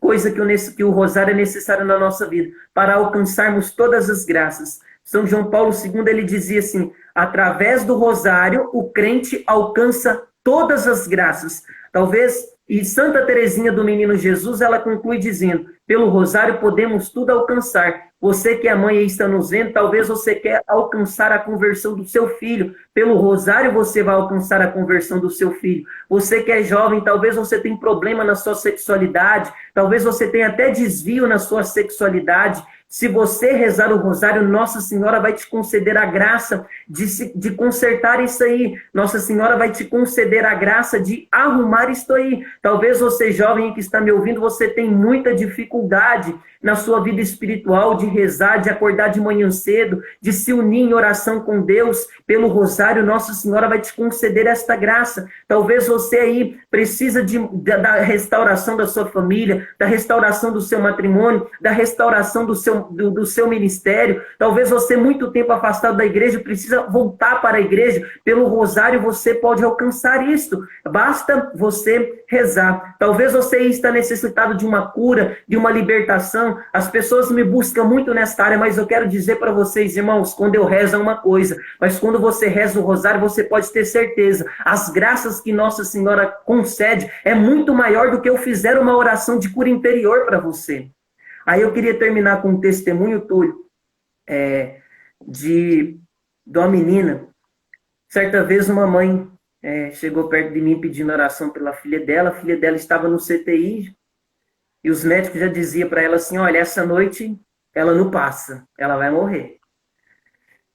coisa que o rosário é necessário na nossa vida, para alcançarmos todas as graças. São João Paulo II, ele dizia assim, através do rosário, o crente alcança todas as graças. Talvez, e Santa Teresinha do Menino Jesus, ela conclui dizendo, pelo rosário podemos tudo alcançar. Você que é mãe e está nos vendo, talvez você quer alcançar a conversão do seu filho. Pelo rosário você vai alcançar a conversão do seu filho. Você que é jovem, talvez você tenha problema na sua sexualidade, talvez você tenha até desvio na sua sexualidade. Se você rezar o rosário, Nossa Senhora vai te conceder a graça de consertar isso aí. Nossa Senhora vai te conceder a graça de arrumar isso aí. Talvez você, jovem que está me ouvindo, você tem muita dificuldade na sua vida espiritual, de rezar, de acordar de manhã cedo, de se unir em oração com Deus. Pelo rosário, Nossa Senhora vai te conceder esta graça. Talvez você aí precisa da restauração da sua família, da restauração do seu matrimônio, da restauração do seu ministério. Talvez você, muito tempo afastado da igreja, precisa voltar para a igreja. Pelo rosário você pode alcançar isto. Basta você rezar. Talvez você está necessitado de uma cura, de uma libertação. As pessoas me buscam muito nesta área, mas eu quero dizer para vocês, irmãos, quando eu rezo é uma coisa, mas quando você reza o rosário, você pode ter certeza. As graças que Nossa Senhora concede é muito maior do que eu fizer uma oração de cura interior para você. Aí eu queria terminar com um testemunho, Túlio, de uma menina. Certa vez uma mãe chegou perto de mim pedindo oração pela filha dela. A filha dela estava no CTI e os médicos já diziam para ela assim, olha, essa noite ela não passa, ela vai morrer.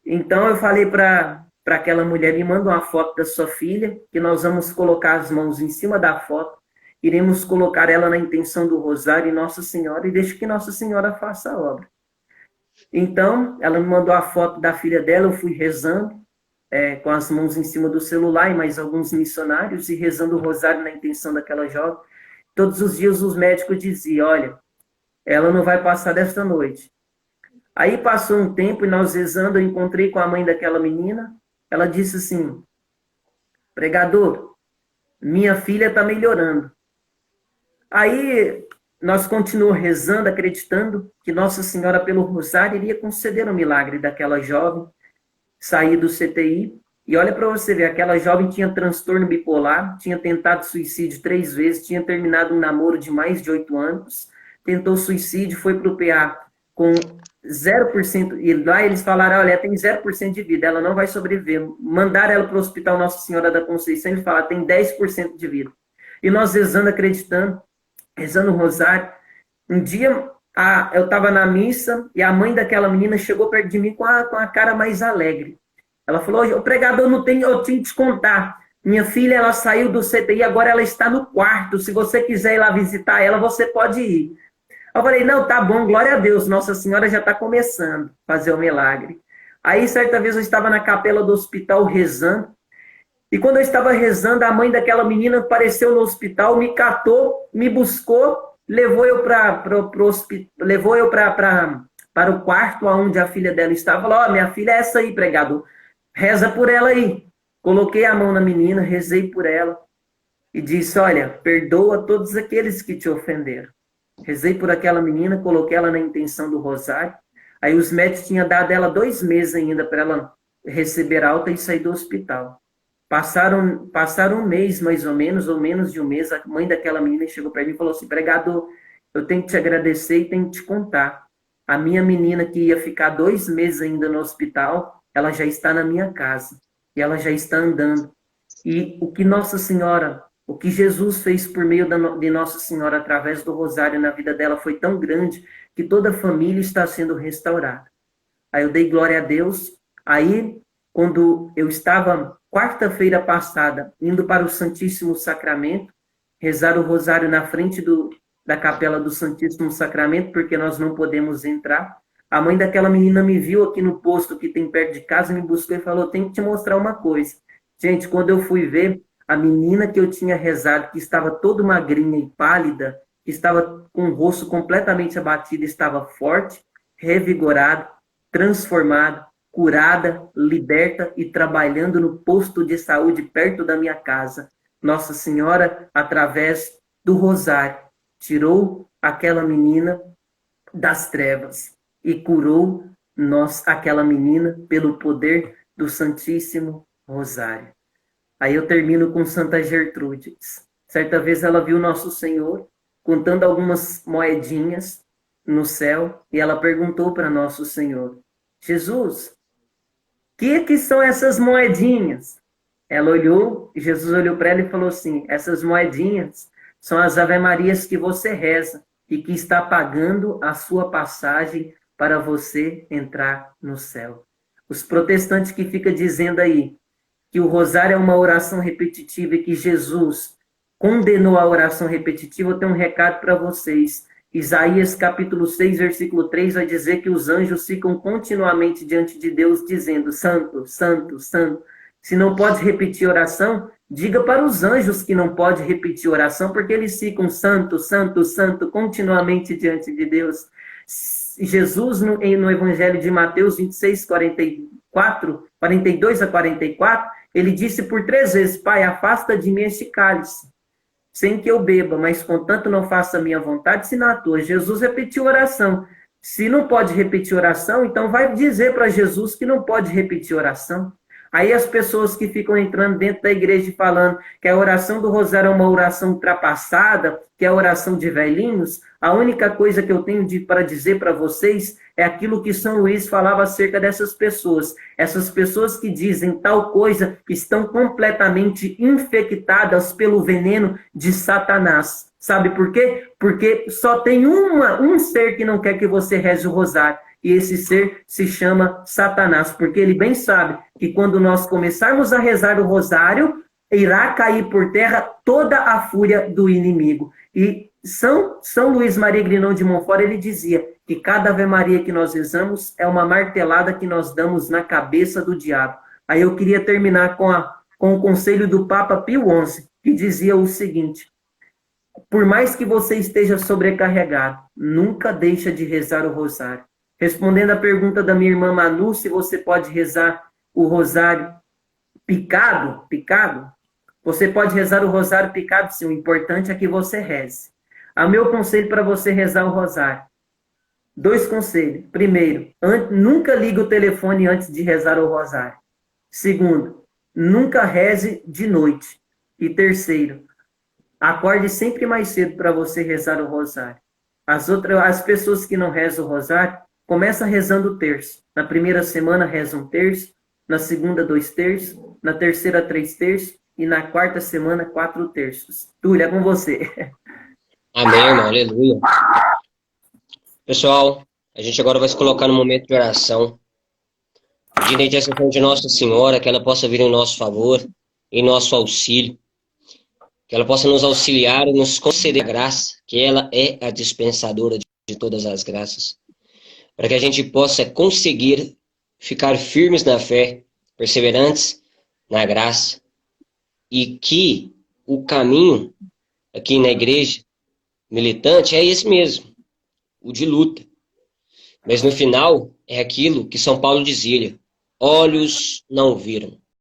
Então eu falei para aquela mulher, me manda uma foto da sua filha, que nós vamos colocar as mãos em cima da foto, iremos colocar ela na intenção do rosário e Nossa Senhora, e deixa que Nossa Senhora faça a obra. Então, ela me mandou a foto da filha dela, eu fui rezando, com as mãos em cima do celular, e mais alguns missionários, e rezando o rosário na intenção daquela jovem. Todos os dias os médicos diziam, olha, ela não vai passar desta noite. Aí passou um tempo, e nós rezando, eu encontrei com a mãe daquela menina, ela disse assim, pregador, minha filha está melhorando. Aí nós continuamos rezando, acreditando que Nossa Senhora, pelo rosário, iria conceder o milagre daquela jovem sair do CTI. E olha para você ver, aquela jovem tinha transtorno bipolar, tinha tentado suicídio 3 vezes, tinha terminado um namoro de mais de 8 anos, tentou suicídio, foi para o PA com 0%, e lá eles falaram, olha, tem 0% de vida, ela não vai sobreviver. Mandaram ela para o Hospital Nossa Senhora da Conceição e falaram, tem 10% de vida. E nós rezando, acreditando, rezando o rosário. Um dia eu estava na missa e a mãe daquela menina chegou perto de mim com a cara mais alegre. Ela falou, o pregador não tem, eu tinha que te contar. Minha filha, ela saiu do CTI, agora ela está no quarto. Se você quiser ir lá visitar ela, você pode ir. Eu falei, não, tá bom, glória a Deus, Nossa Senhora já está começando a fazer o milagre. Aí, certa vez, eu estava na capela do hospital rezando, e quando eu estava rezando, a mãe daquela menina apareceu no hospital, me catou, me buscou, levou eu para o quarto onde a filha dela estava. Falou, minha filha é essa aí, pregador, reza por ela aí. Coloquei a mão na menina, rezei por ela, e disse, olha, perdoa todos aqueles que te ofenderam. Rezei por aquela menina, coloquei ela na intenção do rosário. Aí os médicos tinham dado ela 2 meses ainda para ela receber alta e sair do hospital. Passaram um mês, mais ou menos de um mês, a mãe daquela menina chegou para mim e falou assim, pregador, eu tenho que te agradecer e tenho que te contar. A minha menina que ia ficar 2 meses ainda no hospital, ela já está na minha casa. E ela já está andando. E o que Nossa Senhora, o que Jesus fez por meio de Nossa Senhora através do rosário na vida dela foi tão grande que toda a família está sendo restaurada. Aí eu dei glória a Deus. Aí quando eu estava, quarta-feira passada, indo para o Santíssimo Sacramento, rezar o rosário na frente da capela do Santíssimo Sacramento, porque nós não podemos entrar. A mãe daquela menina me viu aqui no posto que tem perto de casa, me buscou e falou, tem que te mostrar uma coisa. Gente, quando eu fui ver, a menina que eu tinha rezado, que estava toda magrinha e pálida, que estava com o rosto completamente abatido, estava forte, revigorada, transformada, curada, liberta e trabalhando no posto de saúde perto da minha casa. Nossa Senhora, através do rosário, tirou aquela menina das trevas e curou aquela menina pelo poder do Santíssimo Rosário. Aí eu termino com Santa Gertrudes. Certa vez ela viu Nosso Senhor contando algumas moedinhas no céu e ela perguntou para Nosso Senhor, Jesus, que são essas moedinhas? Ela olhou, e Jesus olhou para ela e falou assim, essas moedinhas são as Ave-Marias que você reza e que está pagando a sua passagem para você entrar no céu. Os protestantes que ficam dizendo aí que o rosário é uma oração repetitiva e que Jesus condenou a oração repetitiva, eu tenho um recado para vocês. Isaías capítulo 6, versículo 3 vai dizer que os anjos ficam continuamente diante de Deus dizendo, Santo, Santo, Santo. Se não pode repetir oração, diga para os anjos que não pode repetir oração, porque eles ficam Santo, Santo, Santo, continuamente diante de Deus. Jesus, no Evangelho de Mateus 26, 42 a 44, ele disse por 3 vezes, Pai, afasta de mim este cálice, sem que eu beba, mas contanto não faça a minha vontade, senão a tua. Jesus repetiu oração. Se não pode repetir oração, então vai dizer para Jesus que não pode repetir oração. Aí as pessoas que ficam entrando dentro da igreja e falando que a oração do rosário é uma oração ultrapassada, que é a oração de velhinhos, a única coisa que eu tenho para dizer para vocês é aquilo que São Luís falava acerca dessas pessoas. Essas pessoas que dizem tal coisa estão completamente infectadas pelo veneno de Satanás. Sabe por quê? Porque só tem um ser que não quer que você reze o rosário. E esse ser se chama Satanás, porque ele bem sabe que quando nós começarmos a rezar o rosário, irá cair por terra toda a fúria do inimigo. E São Luís Maria Grignon de Montfort, ele dizia que cada Ave Maria que nós rezamos é uma martelada que nós damos na cabeça do diabo. Aí eu queria terminar com o conselho do Papa Pio XI, que dizia o seguinte, por mais que você esteja sobrecarregado, nunca deixa de rezar o rosário. Respondendo à pergunta da minha irmã Manu, se você pode rezar o rosário picado, você pode rezar o rosário picado, sim, o importante é que você reze. O meu conselho para você rezar o rosário, 2 conselhos. Primeiro, nunca ligue o telefone antes de rezar o rosário. Segundo, nunca reze de noite. E terceiro, acorde sempre mais cedo para você rezar o rosário. As pessoas que não rezam o rosário, começa rezando o terço. Na primeira semana reza 1 terço, na segunda 2 terços, na terceira 3 terços e na quarta semana 4 terços. Túlia, é com você. Amém, irmão. Aleluia. Pessoal, a gente agora vai se colocar no momento de oração. Pedindo a intercessão de Nossa Senhora, que ela possa vir em nosso favor, em nosso auxílio. Que ela possa nos auxiliar e nos conceder a graça, que ela é a dispensadora de todas as graças. Para que a gente possa conseguir ficar firmes na fé, perseverantes na graça, e que o caminho aqui na igreja militante é esse mesmo, o de luta. Mas no final é aquilo que São Paulo dizia, olhos não viram,